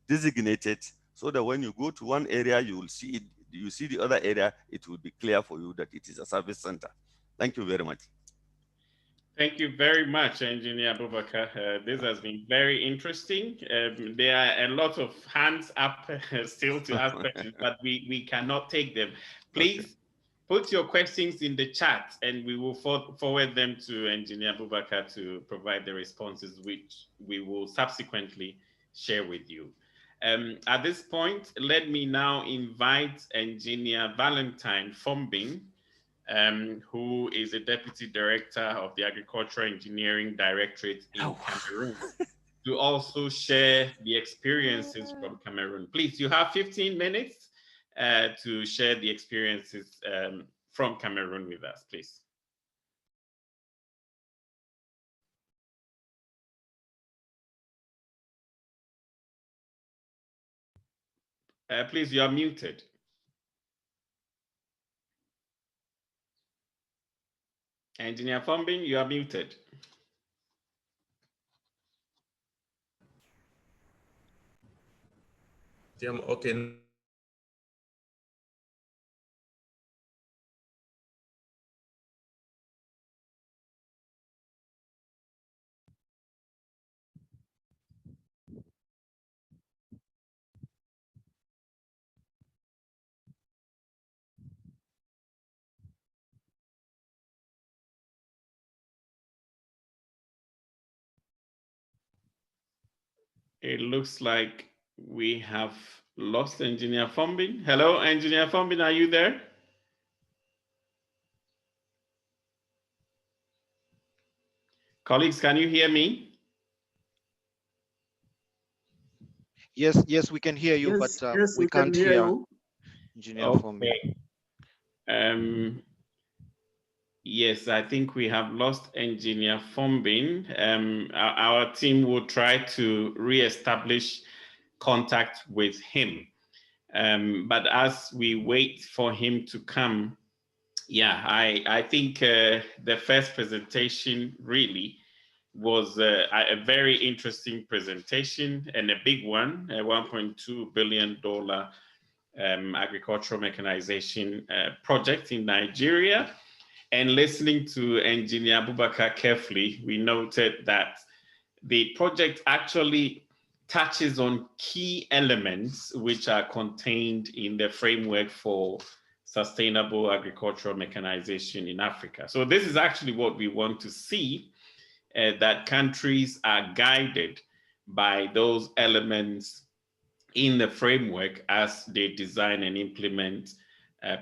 designated so that when you go to one area, you will see it, you see the other area, it will be clear for you that it is a service center. Thank you very much. Thank you very much, Engineer Abubakar. This has been very interesting. There are a lot of hands up still to ask questions, but we cannot take them. Please put your questions in the chat and we will forward them to Engineer Abubakar to provide the responses, which we will subsequently share with you. At this point, let me now invite Engineer Valentine Fombing, who is a Deputy Director of the Agricultural Engineering Directorate in Cameroon, to also share the experiences from Cameroon. Please, you have 15 minutes to share the experiences from Cameroon with us, please. Please, you are muted. Engineer Fombing, you are muted. Okay. It looks like we have lost Engineer Fombing. Hello, Engineer Fombing, are you there? Colleagues, can you hear me? Yes, we can hear you, yes, but yes, we can't can hear hear you. Engineer Okay. Fombing. Yes, I think we have lost Engineer Fombing. Our team will try to re-establish contact with him. But as we wait for him to come, yeah, I think the first presentation really was a very interesting presentation and a big one, a $1.2 billion agricultural mechanization project in Nigeria. And listening to Engineer Abubakar carefully, we noted that the project actually touches on key elements which are contained in the framework for sustainable agricultural mechanization in Africa. So this is actually what we want to see, that countries are guided by those elements in the framework as they design and implement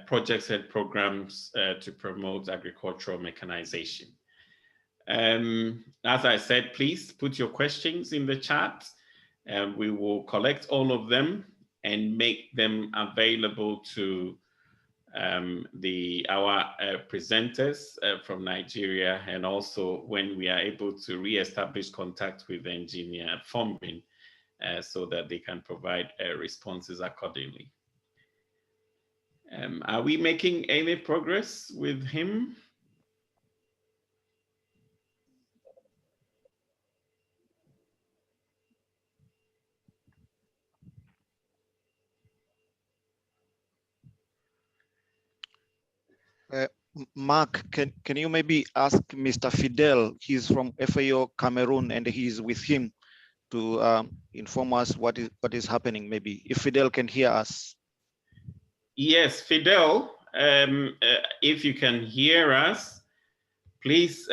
projects and programs to promote agricultural mechanization. As I said, please put your questions in the chat and we will collect all of them and make them available to our presenters from Nigeria, and also when we are able to re-establish contact with Engineer Fombin so that they can provide responses accordingly. Are we making any progress with him? Mark, can you maybe ask Mr. Fidel? He's from FAO Cameroon, and he's with him to inform us what is happening. Maybe if Fidel can hear us. Yes, Fidel, if you can hear us, please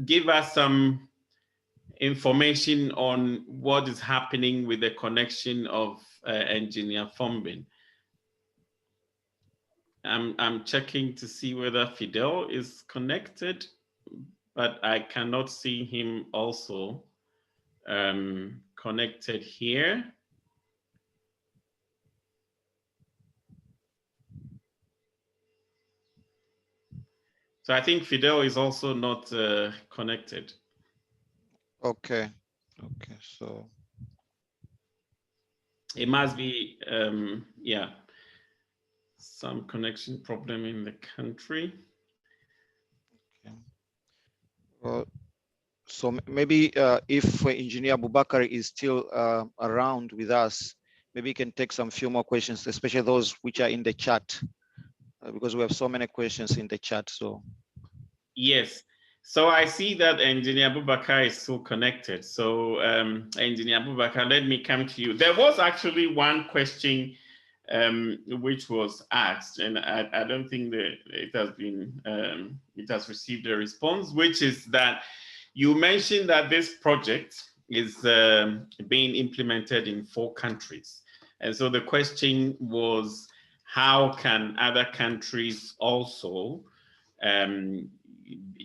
give us some information on what is happening with the connection of Engineer Fombin. I'm checking to see whether Fidel is connected, but I cannot see him also connected here. So I think Fidel is also not connected. Okay. Okay. So it must be, yeah, some connection problem in the country. Okay. So maybe if Engineer Abubakar is still around with us, maybe he can take some few more questions, especially those which are in the chat, because we have so many questions in the chat. So yes, so I see that Engineer Abubakar is still connected. So Engineer Abubakar, let me come to you. There was actually one question which was asked, and I don't think that it has been it has received a response, which is that you mentioned that this project is being implemented in 4 countries. And so the question was, how can other countries also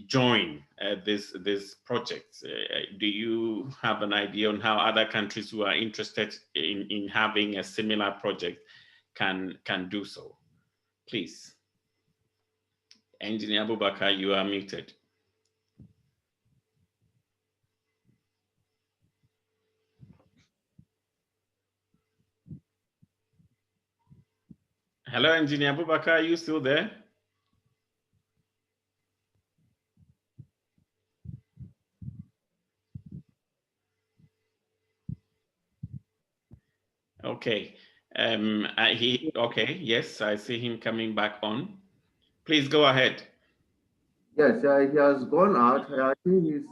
join this project? Do you have an idea on how other countries who are interested in having a similar project can do so? Please. Engineer Abubakar, you are muted. Hello, Engineer Abubakar, are you still there? Okay. Okay, yes, I see him coming back on. Please go ahead. Yes, he has gone out. I think he's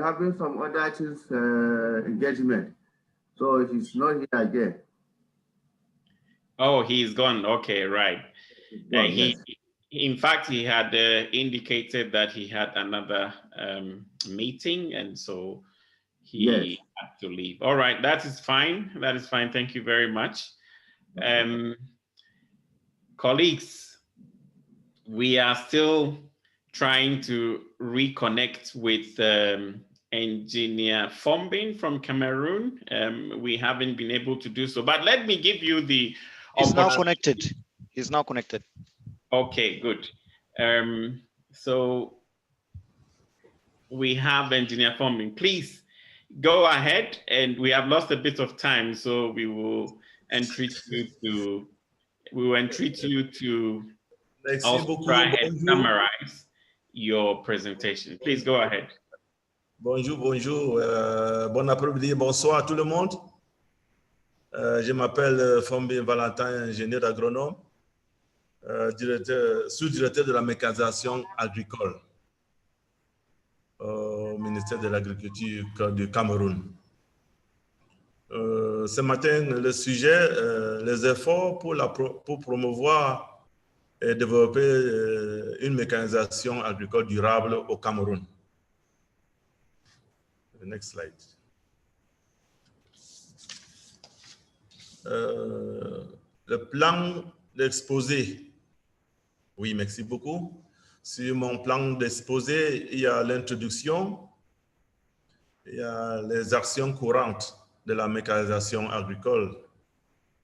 having some other things engagement, so he's not here again. Oh, he's gone. Okay, right. Gone, yes. In fact, he had indicated that he had another meeting, and so he had to leave. All right, that is fine. That is fine. Thank you very much. Colleagues, we are still trying to reconnect with Engineer Fombin from Cameroon. We haven't been able to do so, but let me give you the he's now connected. He's now connected. Okay, good. So we have Engineer Fombin. Please go ahead, and we have lost a bit of time, so we will entreat you to also try and summarize your presentation. Please go ahead. Bonjour, bonjour. Bon après-midi, bonsoir à tout le monde. Je m'appelle Fombin Valentin, ingénieur agronome, sous-directeur de la mécanisation agricole au ministère de l'Agriculture du Cameroun. Ce matin, le sujet, les efforts pour promouvoir et développer une mécanisation agricole durable au Cameroun. The next slide. Le plan d'exposé. Oui, merci beaucoup. Sur mon plan d'exposé, il y a l'introduction, il y a les actions courantes de la mécanisation agricole.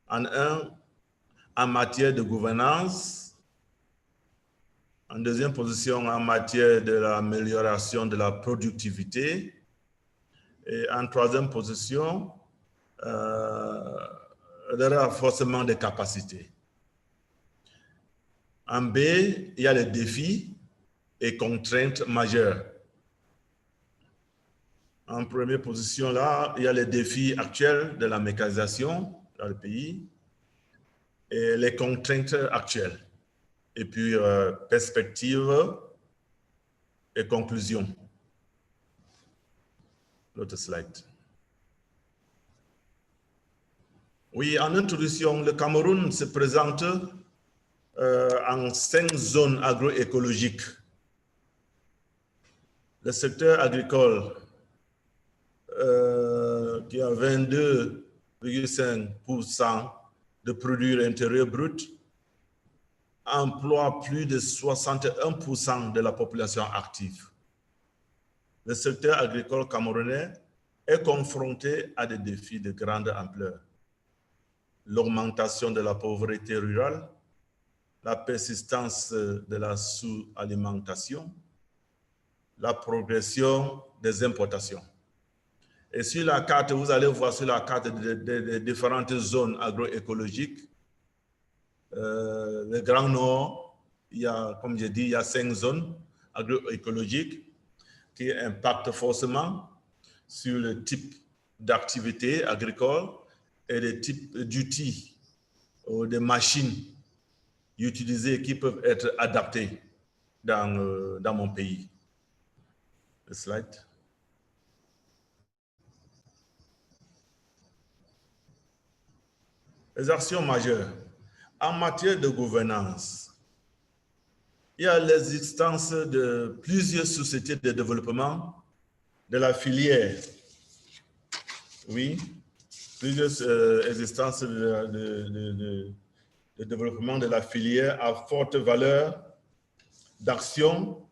En matière de gouvernance. En deuxième position, en matière de l'amélioration de la productivité. Et en troisième position, le renforcement des capacités. En B, il y a les défis et contraintes majeures. En première position, là, il y a les défis actuels de la mécanisation dans le pays et les contraintes actuelles. Et puis, perspective et conclusion. L'autre slide. Oui, en introduction, le Cameroun se présente en 5 zones agroécologiques. Le secteur agricole, qui a 22,5% de produits intérieurs bruts, emploie plus de 61% de la population active. Le secteur agricole camerounais est confronté à des défis de grande ampleur. L'augmentation de la pauvreté rurale, la persistance de la sous-alimentation, la progression des importations. Et sur la carte, vous allez voir sur la carte des différentes zones agroécologiques, le Grand Nord, il y a, comme j'ai dit, il y a 5 zones agroécologiques qui impactent forcément sur le type d'activité agricole et les types d'outils ou de machines utilisées qui peuvent être adaptées dans mon pays. Le slide. Les actions majeures. En matière de gouvernance, il y a l'existence de plusieurs sociétés de développement de la filière. Oui, plusieurs existences de développement de la filière à forte valeur d'action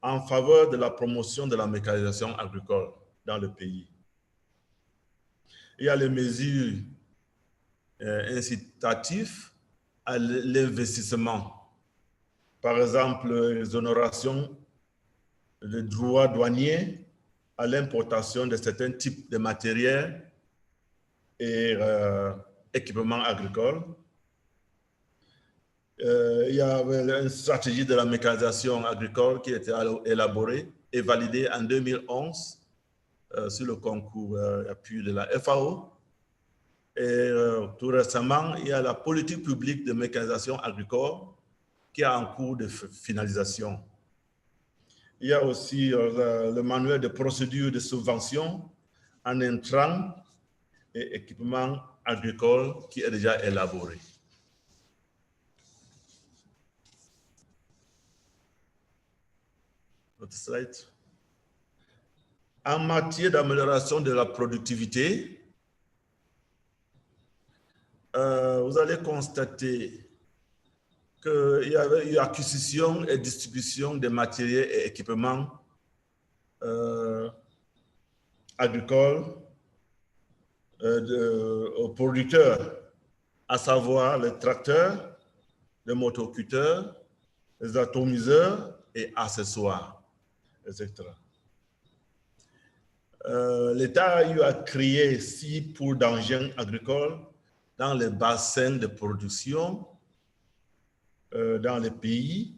en faveur de la promotion de la mécanisation agricole dans le pays. Il y a les mesures incitatives à l'investissement. Par exemple, l'exonération de droits douaniers à l'importation de certains types de matériel et équipements agricoles. Il y a une stratégie de la mécanisation agricole qui a été élaborée et validée en 2011 sur le concours appui de la FAO. Et tout récemment, il y a la politique publique de mécanisation agricole qui est en cours de finalisation. Il y a aussi le manuel de procédure de subvention en intrants et équipements agricoles qui est déjà élaboré. Autre slide. En matière d'amélioration de la productivité, vous allez constater qu'il y avait eu acquisition et distribution de matériels et équipements agricoles aux producteurs, à savoir les tracteurs, les motoculteurs, les atomiseurs et accessoires, etc. L'État a eu à créer 6 pôles d'engins agricoles dans les bassins de production dans les pays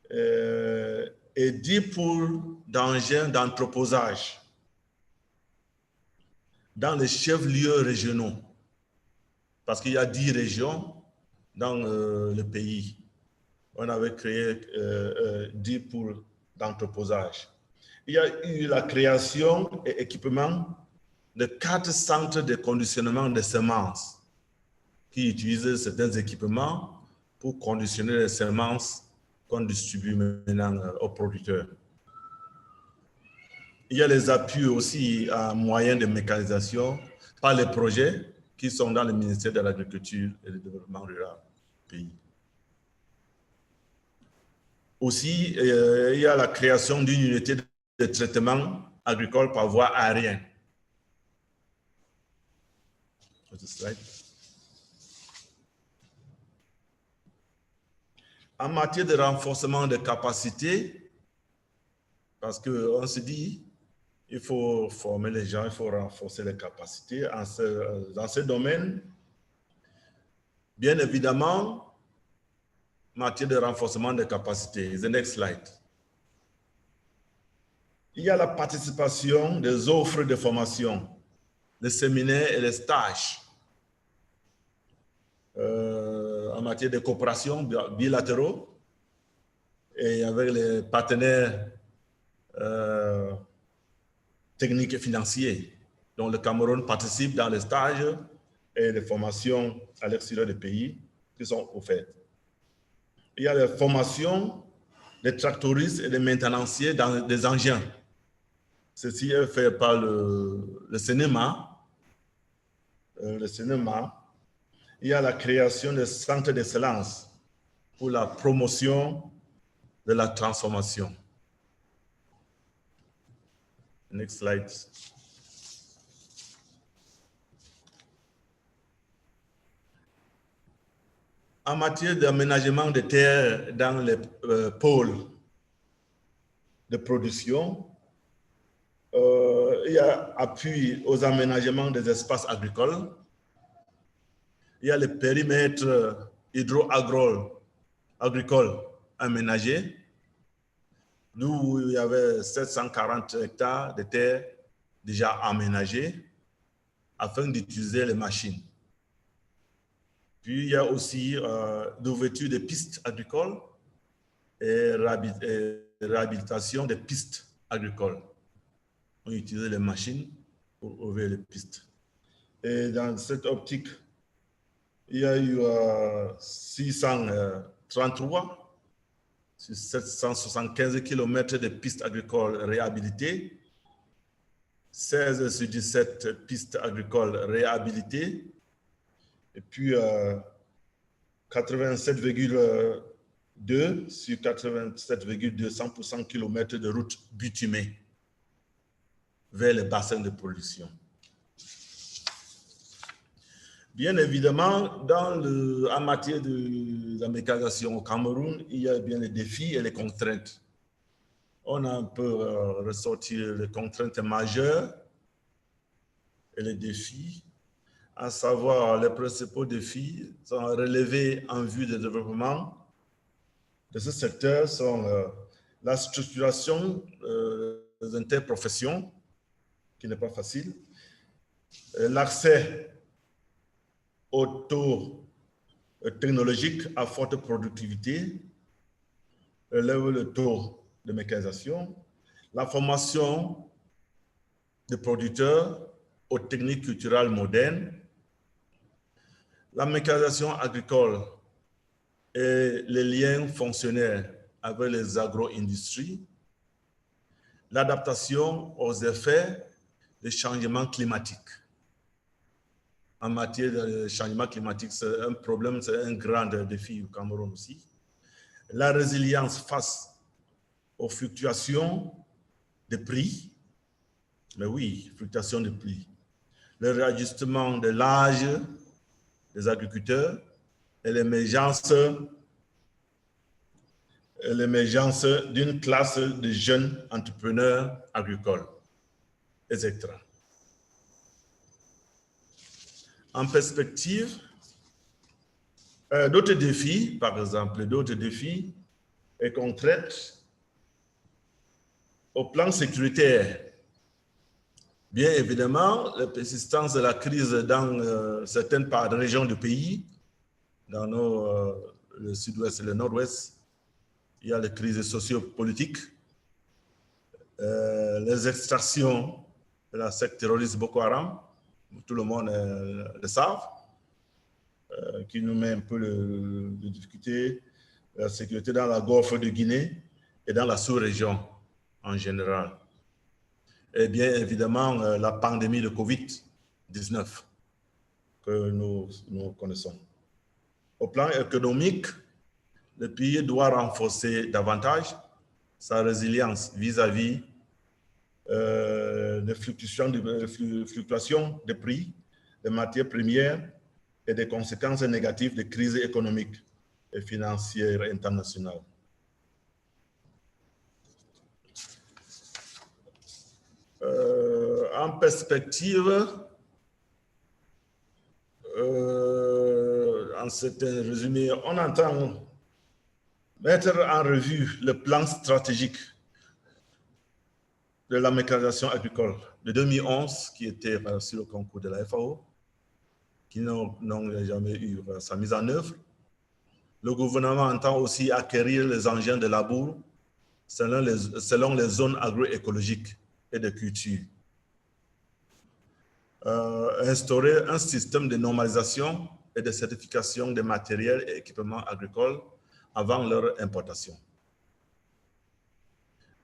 et 10 pôles d'engins d'entreposage dans les chefs-lieux régionaux, parce qu'il y a 10 régions dans le pays. On avait créé 10 pôles d'entreposage. Il y a eu la création et équipement de 4 centres de conditionnement de semences qui utilisent certains équipements pour conditionner les semences qu'on distribue maintenant aux producteurs. Il y a les appuis aussi à moyens de mécanisation par les projets qui sont dans le ministère de l'Agriculture et du Développement rural du pays. Aussi, il y a la création d'une unité de traitement agricole par voie aérienne. En matière de renforcement de capacités, parce qu'on se dit, il faut former les gens, il faut renforcer les capacités dans ce domaine. Bien évidemment, matière de renforcement des capacités. The next slide. Il y a la participation des offres de formation, les séminaires et les stages en matière de coopération bilatéraux et avec les partenaires techniques et financiers, dont le Cameroun participe dans les stages et les formations à l'extérieur des pays qui sont offertes. Il y a les formations des tractoristes et des maintenanciers dans des engins. Ceci est fait par le cinéma. Il y a la création de centres d'excellence pour la promotion de la transformation. Next slide. En matière d'aménagement des terres dans les pôles de production, il y a appui aux aménagements des espaces agricoles. Il y a les périmètres hydro-agricoles aménagés, d'où il y avait 740 hectares de terres déjà aménagées afin d'utiliser les machines. Puis il y a aussi l'ouverture des pistes agricoles et réhabilitation des pistes agricoles. On utilise les machines pour ouvrir les pistes. Et dans cette optique, il y a eu 633 sur 775 km de pistes agricoles réhabilitées, 16 sur 17 pistes agricoles réhabilitées, et puis 87,2 sur 87,2, 100% km de routes bitumées vers les bassins de production. Bien évidemment, en matière de la mécanisation au Cameroun, il y a bien les défis et les contraintes. On a un peu ressorti les contraintes majeures et les défis, à savoir les principaux défis sont relevés en vue du développement de ce secteur sont la structuration des interprofessions, qui n'est pas facile, l'accès au taux technologique à forte productivité, le taux de mécanisation, la formation des producteurs aux techniques culturelles modernes, la mécanisation agricole et les liens fonctionnels avec les agro-industries, l'adaptation aux effets des changements climatiques. En matière de changement climatique, c'est un problème, c'est un grand défi au Cameroun aussi. La résilience face aux fluctuations de prix, mais oui, fluctuations de prix. Le réajustement de l'âge des agriculteurs et l'émergence d'une classe de jeunes entrepreneurs agricoles, etc. En perspective, d'autres défis, par exemple, d'autres défis et contraintes au plan sécuritaire. Bien évidemment, la persistance de la crise dans certaines régions du pays, dans le sud-ouest et le nord-ouest, il y a les crises sociopolitiques, les extractions de la secte terroriste Boko Haram, tout le monde le savent, qui nous met un peu de difficulté, la sécurité dans la Golfe de Guinée et dans la sous-région en général. Et bien évidemment, la pandémie de Covid-19 que nous connaissons. Au plan économique, le pays doit renforcer davantage sa résilience vis-à-vis des fluctuations des prix des matières premières et des conséquences négatives des crises économiques et financières internationales. En perspective, en certain résumé, on entend Mettre en revue le plan stratégique de la mécanisation agricole de 2011 qui était sur le concours de la FAO, qui n'ont jamais eu sa mise en œuvre. Le gouvernement entend aussi acquérir les engins de labour selon les zones agroécologiques et de culture. Instaurer un système de normalisation et de certification des matériels et équipements agricoles avant leur importation.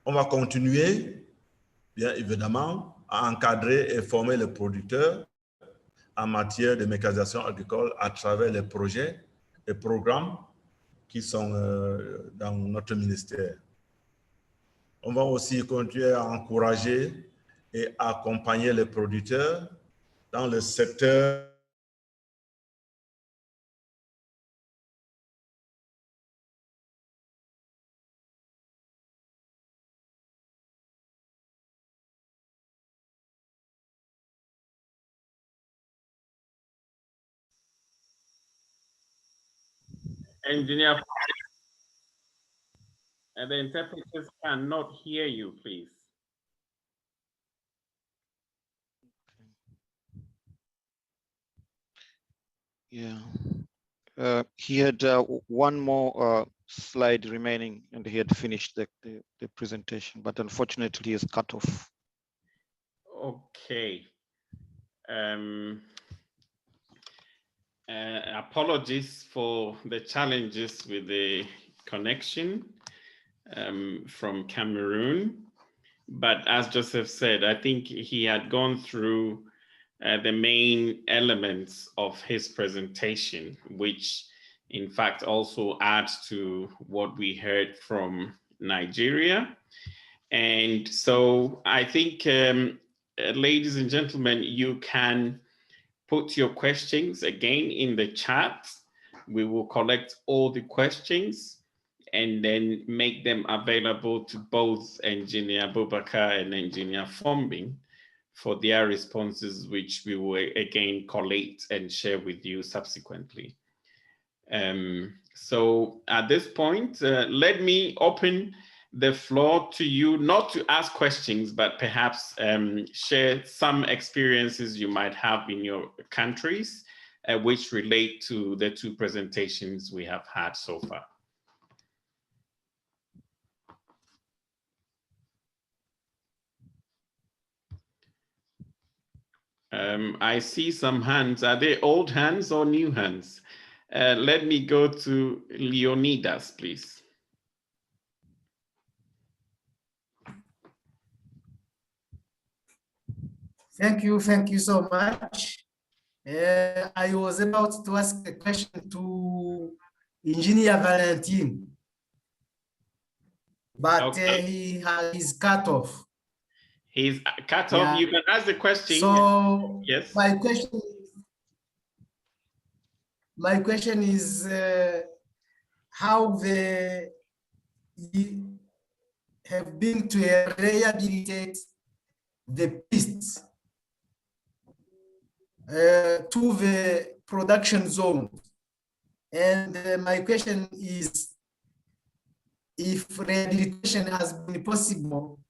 On va continuer, bien évidemment, à encadrer et former les producteurs en matière de mécanisation agricole à travers les projets et programmes qui sont dans notre ministère. On va aussi continuer à encourager et accompagner les producteurs dans le secteur Engineer, and the interpreters cannot hear you, please. Yeah. He had one more slide remaining and he had finished the presentation, but unfortunately he is cut off. Okay. Apologies for the challenges with the connection from Cameroon. But as Joseph said, I think he had gone through the main elements of his presentation, which in fact also adds to what we heard from Nigeria. And so I think, ladies and gentlemen, you can put your questions again in the chat. We will collect all the questions and then make them available to both Engineer Bubakar and Engineer Fombing for their responses, which we will again collate and share with you subsequently. So at this point, let me open the floor to you, not to ask questions, but perhaps share some experiences you might have in your countries, which relate to the two presentations we have had so far. I see some hands. Are they old hands or new hands? Let me go to Leonidas, please. Thank you so much. I was about to ask a question to Engineer Valentin, but okay. He's cut off. He's cut off. Yeah. You can ask the question. So yes. My question is how they have been to rehabilitate the pistes to the production zone. And my question is, if rehabilitation has been possible,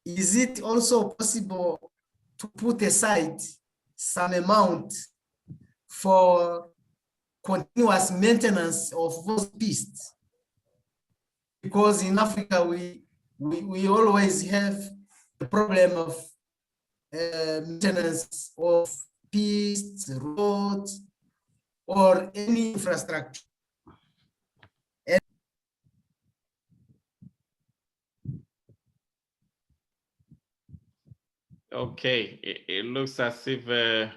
is it also possible to put aside some amount for continuous maintenance of those pistes? Because in Africa, we always have the problem of maintenance of pistes, roads, or any infrastructure. Okay, it looks as if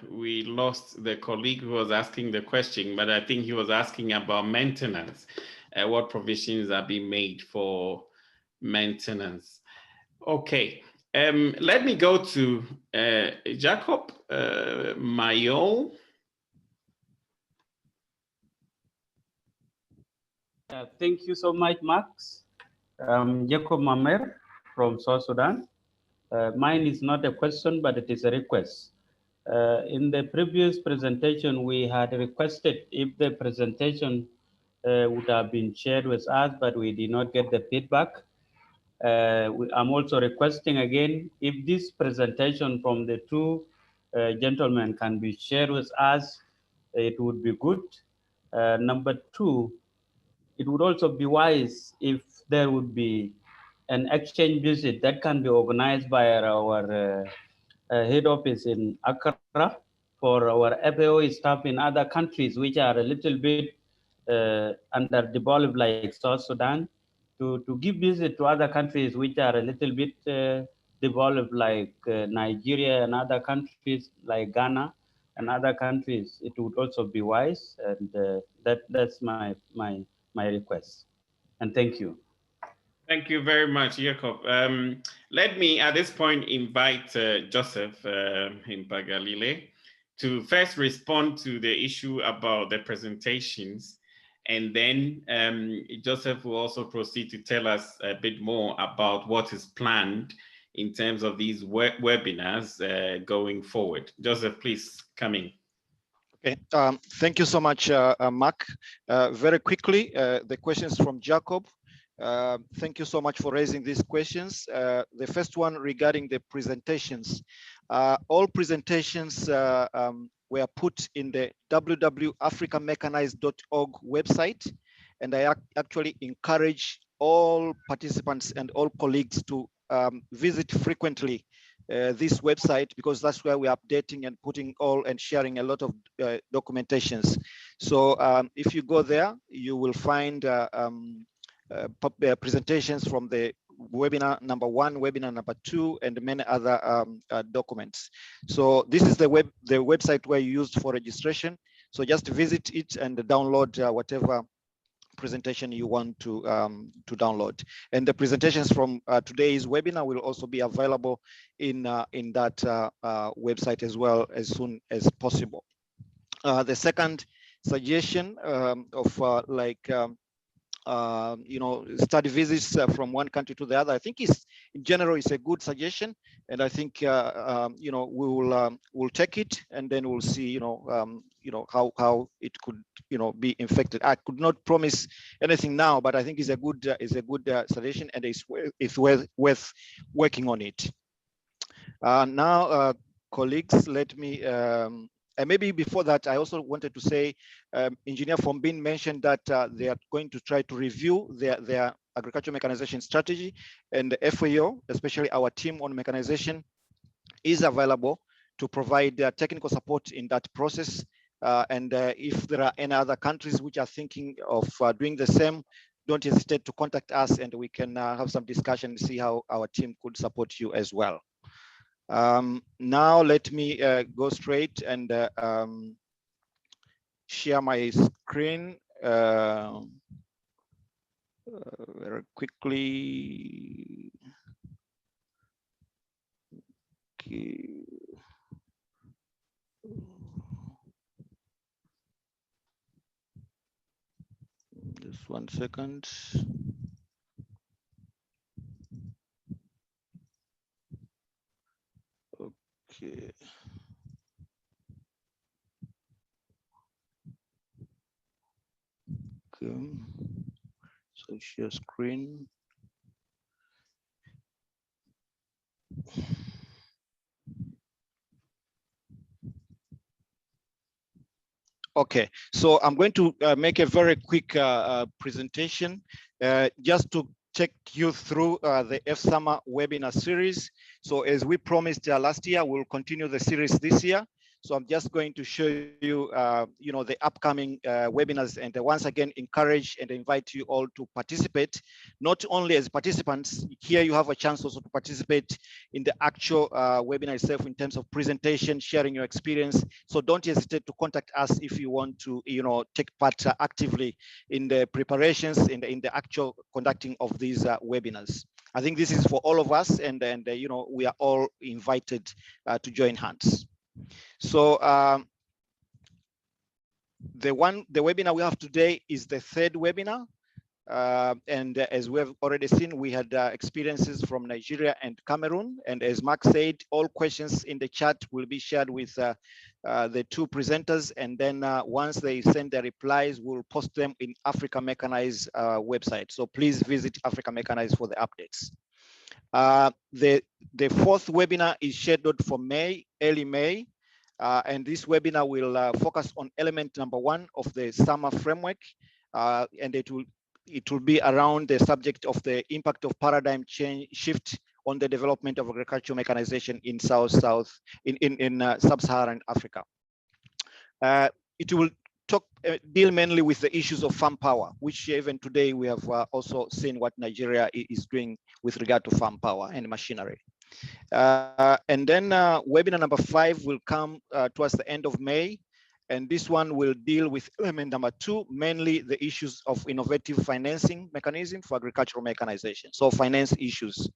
we lost the colleague who was asking the question, but I think he was asking about maintenance. What provisions are being made for maintenance? Okay, let me go to Jacob Mayol. Thank you so much, Max. Jacob Mamer from South Sudan. Mine is not a question, but it is a request. In the previous presentation, we had requested if the presentation would have been shared with us, but we did not get the feedback. I'm also requesting again, if this presentation from the two gentlemen can be shared with us, it would be good. Number two, it would also be wise if there would be an exchange visit that can be organized by our head office in Accra for our FAO staff in other countries which are a little bit underdeveloped like South Sudan, to give visit to other countries which are a little bit developed like Nigeria and other countries like Ghana and other countries. It would also be wise, and that's my request. And thank you. Thank you very much, Jacob. Let me, at this point, invite Joseph Himpagalile to first respond to the issue about the presentations. And then Joseph will also proceed to tell us a bit more about what is planned in terms of these webinars going forward. Joseph, please come in. Okay, thank you so much, Mark. Very quickly, the questions from Jacob. Thank you so much for raising these questions. The first one regarding the presentations. All presentations were put in the www.africamechanized.org website, and I actually encourage all participants and all colleagues to visit frequently this website, because that's where we're updating and putting all and sharing a lot of documentations. So if you go there, you will find presentations from the webinar number 1, webinar number 2, and many other documents. So this is the website where you used for registration. So just visit it and download whatever presentation you want to download. And the presentations from today's webinar will also be available in that website as well as soon as possible. The second suggestion of study visits from one country to the other, I think is in general is a good suggestion, and I think we'll take it, and then we'll see how it could be infected. I could not promise anything now, but I think it's a good suggestion, and it's worth working on it. Now, colleagues, let me. And maybe before that, I also wanted to say, Engineer Fombin mentioned that they are going to try to review their agricultural mechanization strategy, and the FAO, especially our team on mechanization, is available to provide technical support in that process. And if there are any other countries which are thinking of doing the same, don't hesitate to contact us, and we can have some discussion and see how our team could support you as well. Now let me go straight and share my screen very quickly. Okay. Just 1 second. Okay. Okay. So share screen. Okay, so I'm going to make a very quick presentation just to take you through the F-Summer webinar series. So as we promised last year, we'll continue the series this year. So I'm just going to show you, the upcoming webinars, and once again, encourage and invite you all to participate, not only as participants. Here you have a chance also to participate in the actual webinar itself in terms of presentation, sharing your experience. So don't hesitate to contact us if you want to, take part actively in the preparations, in the actual conducting of these webinars. I think this is for all of us, and we are all invited to join hands. So the webinar we have today is the third webinar. And as we have already seen, we had experiences from Nigeria and Cameroon. And as Mark said, all questions in the chat will be shared with the two presenters, and then once they send their replies, we'll post them in Africa Mechanized website. So please visit Africa Mechanized for the updates. The fourth webinar is scheduled for May, early May, and this webinar will focus on element number 1 of the summer framework, and it will be around the subject of the impact of paradigm change shift on the development of agricultural mechanization in sub-Saharan Africa. It will deal mainly with the issues of farm power, which even today we have also seen what Nigeria is doing with regard to farm power and machinery. And then webinar number 5 will come towards the end of May. And this one will deal with element number 2, mainly the issues of innovative financing mechanism for agricultural mechanization. So finance issues.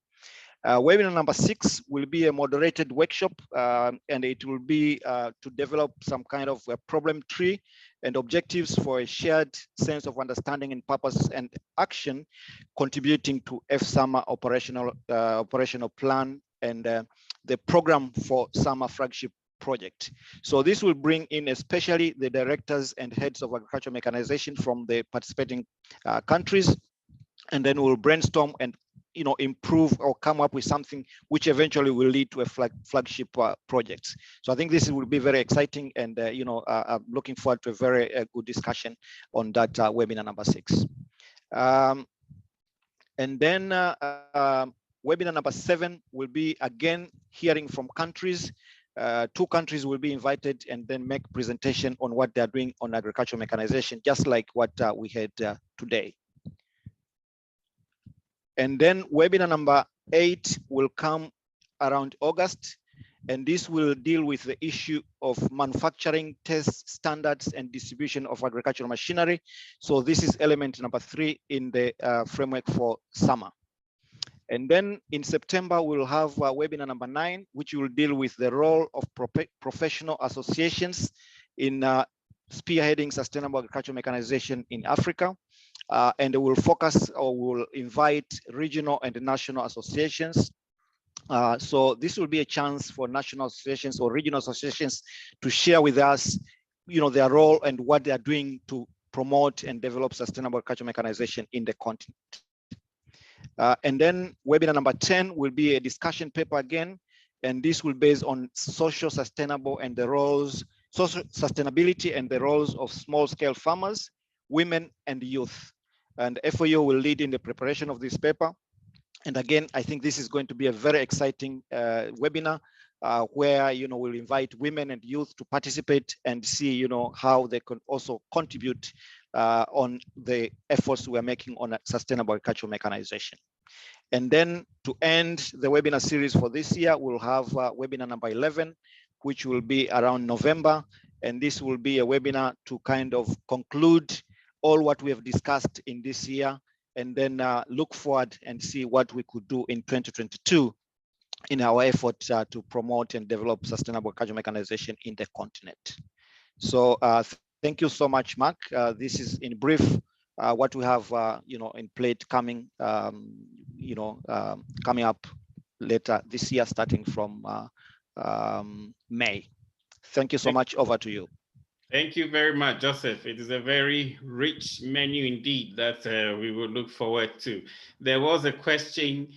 Webinar number 6 will be a moderated workshop, and it will be to develop some kind of a problem tree and objectives for a shared sense of understanding and purpose and action, contributing to FSAMA operational plan and the program for SAMA flagship project. So this will bring in especially the directors and heads of agricultural mechanization from the participating countries, and then we'll brainstorm and improve or come up with something which eventually will lead to a flagship project. So I think this will be very exciting, and I'm looking forward to a very good discussion on that webinar number 6. And then webinar number 7 will be again hearing from countries. 2 countries will be invited and then make presentation on what they're doing on agricultural mechanization, just like what we had today. And then webinar number 8 will come around August, and this will deal with the issue of manufacturing, test standards, and distribution of agricultural machinery. So this is element number 3 in the framework for summer. And then in September, we'll have webinar number 9, which will deal with the role of professional associations in spearheading sustainable agricultural mechanization in Africa. And we'll focus, or we'll invite regional and national associations. So this will be a chance for national associations or regional associations to share with us, their role and what they are doing to promote and develop sustainable agricultural mechanization in the continent. And then webinar number 10 will be a discussion paper again, and this will base on social sustainability and the roles of small-scale farmers, women, and youth. And FOU will lead in the preparation of this paper. And again, I think this is going to be a very exciting webinar where we'll invite women and youth to participate and see how they can also contribute on the efforts we're making on sustainable agricultural mechanization. And then to end the webinar series for this year, we'll have webinar number 11, which will be around November. And this will be a webinar to kind of conclude all what we have discussed in this year, and then look forward and see what we could do in 2022 in our effort to promote and develop sustainable agricultural mechanization in the continent. So thank you so much, Mark. This is in brief what we have, in plate coming, coming up later this year, starting from May. Thank you so much. Over to you. Thank you very much, Joseph. It is a very rich menu indeed that we will look forward to. There was a question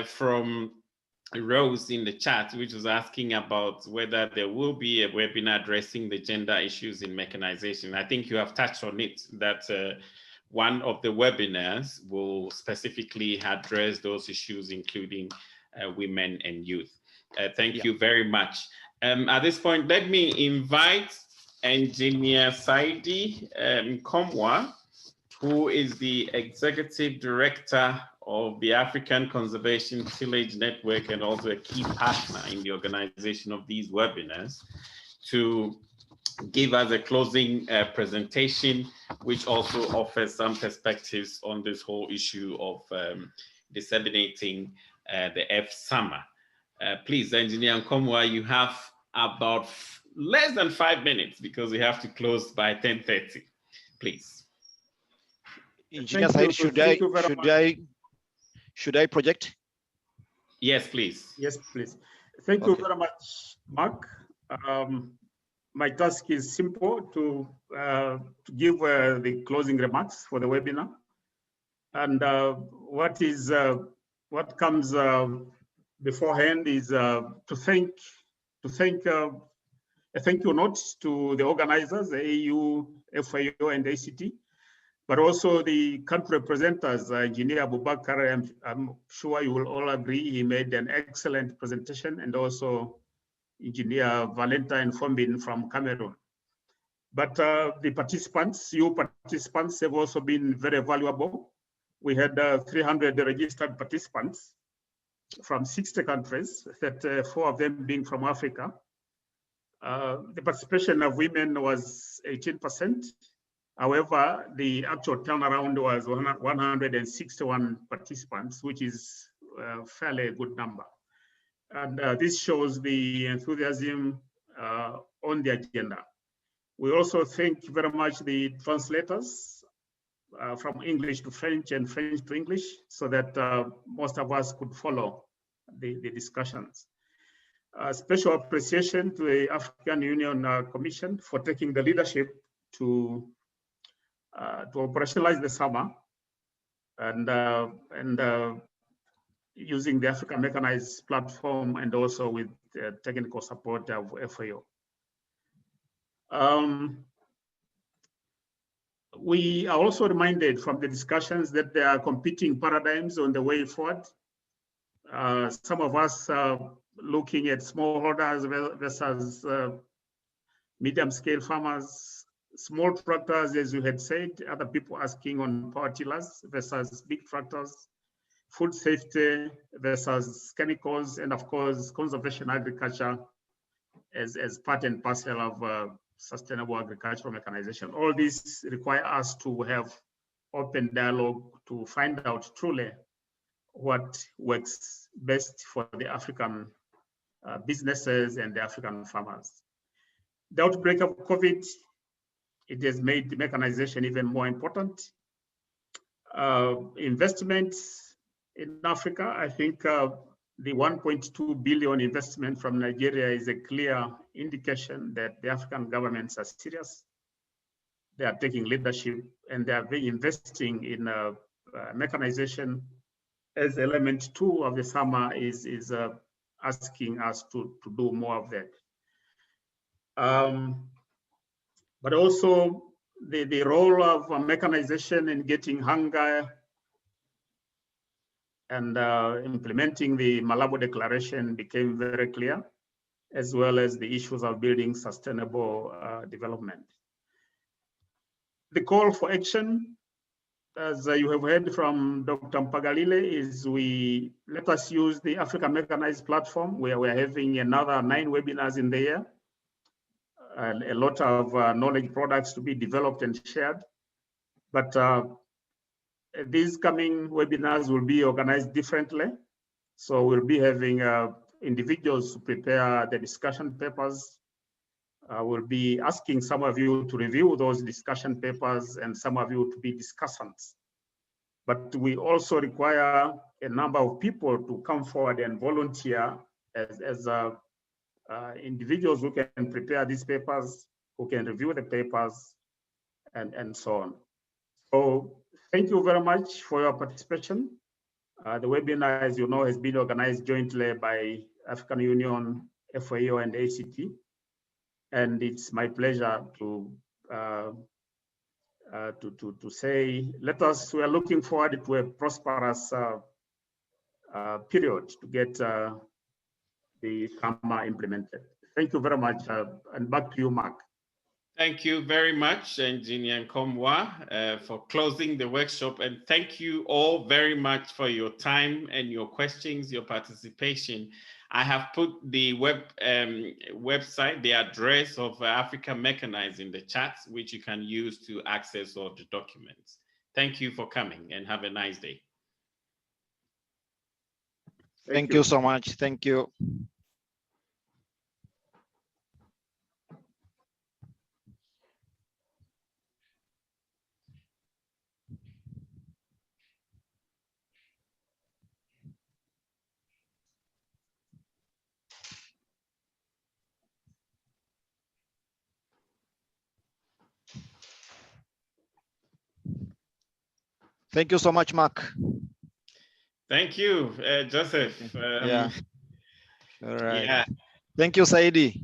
from Rose in the chat, which was asking about whether there will be a webinar addressing the gender issues in mechanization. I think you have touched on it, that one of the webinars will specifically address those issues, including women and youth. Thank you very much. At this point, let me invite Engineer Saidi Nkomwa, who is the Executive Director of the African Conservation Tillage Network and also a key partner in the organization of these webinars, to give us a closing presentation, which also offers some perspectives on this whole issue of disseminating the FSAMA. Please, Engineer Nkomwa, you have about less than 5 minutes because we have to close by 10:30. Please. Engineer Said, should I project? Yes, please. Yes, please. Thank you very much, Mark. my task is simple to give the closing remarks for the webinar. And what comes beforehand is to thank a thank you note to the organizers, the AU, FAO, and ACT, but also the country representatives, Engineer Abubakar. I'm sure you will all agree he made an excellent presentation, and also Engineer Valentine Fombin from Cameroon. But the participants, you participants, have also been very valuable. We had 300 registered participants from 60 countries, 4 of them being from Africa. The participation of women was 18%. However, the actual turnaround was 161 participants, which is a fairly good number. And this shows the enthusiasm on the agenda. We also thank very much the translators from English to French and French to English, so that most of us could follow the discussions. Special appreciation to the African Union Commission for taking the leadership to operationalize the summer and using the African Mechanized platform, and also with technical support of FAO. We are also reminded from the discussions that there are competing paradigms on the way forward. Some of us are looking at smallholders versus medium-scale farmers, small tractors, as you had said, other people asking on power tillers versus big tractors, food safety versus chemicals, and of course, conservation agriculture as part and parcel of sustainable agricultural mechanization. All these require us to have open dialogue to find out truly what works best for the African businesses and the African farmers. The outbreak of COVID, it has made mechanization even more important. Investments in Africa, I think the 1.2 billion investment from Nigeria is a clear indication that the African governments are serious. They are taking leadership, and they are investing in mechanization as element 2 of the summer is asking us to do more of that. But also the role of mechanization in getting hunger and implementing the Malabo Declaration became very clear, as well as the issues of building sustainable development. The call for action, as you have heard from Dr. Mpagalile, is let us use the Africa Mechanized platform, where we're having another 9 webinars in the year, and a lot of knowledge products to be developed and shared. But these coming webinars will be organized differently. So we'll be having individuals to prepare the discussion papers. We'll be asking some of you to review those discussion papers and some of you to be discussants. But we also require a number of people to come forward and volunteer as individuals who can prepare these papers, who can review the papers, and so on. So thank you very much for your participation. The webinar, as you know, has been organized jointly by African Union, FAO, and ACT. And it's my pleasure to say, we are looking forward to a prosperous period to get the summer implemented. Thank you very much, and back to you, Mark. Thank you very much, Engineer Nkomwa, for closing the workshop. And thank you all very much for your time and your questions, your participation. I have put the website, the address of Africa Mechanized in the chat, which you can use to access all the documents. Thank you for coming, and have a nice day. Thank you so much. Thank you. Thank you so much, Mark. Thank you, Joseph. Yeah. All right. Yeah. Thank you, Saidi.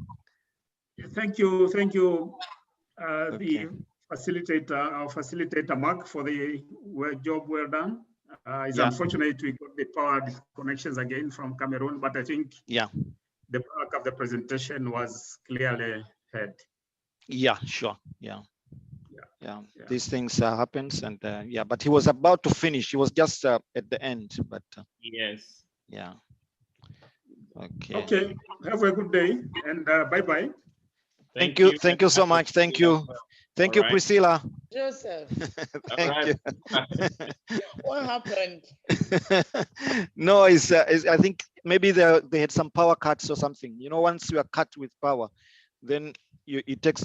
Thank you, the facilitator, our facilitator Mark, for the job well done. It's unfortunate we got the power disconnections again from Cameroon, but I think the bulk of the presentation was clearly heard. Yeah, sure. Yeah. These things happens, and but he was about to finish. He was just at the end, but yes. Yeah. Okay. Have a good day, and bye-bye. Thank you. Thank you so much. Thank you. Thank you, Priscilla. Joseph. Thank you. What happened? No, I think maybe they had some power cuts or something. You know, once you are cut with power, then it takes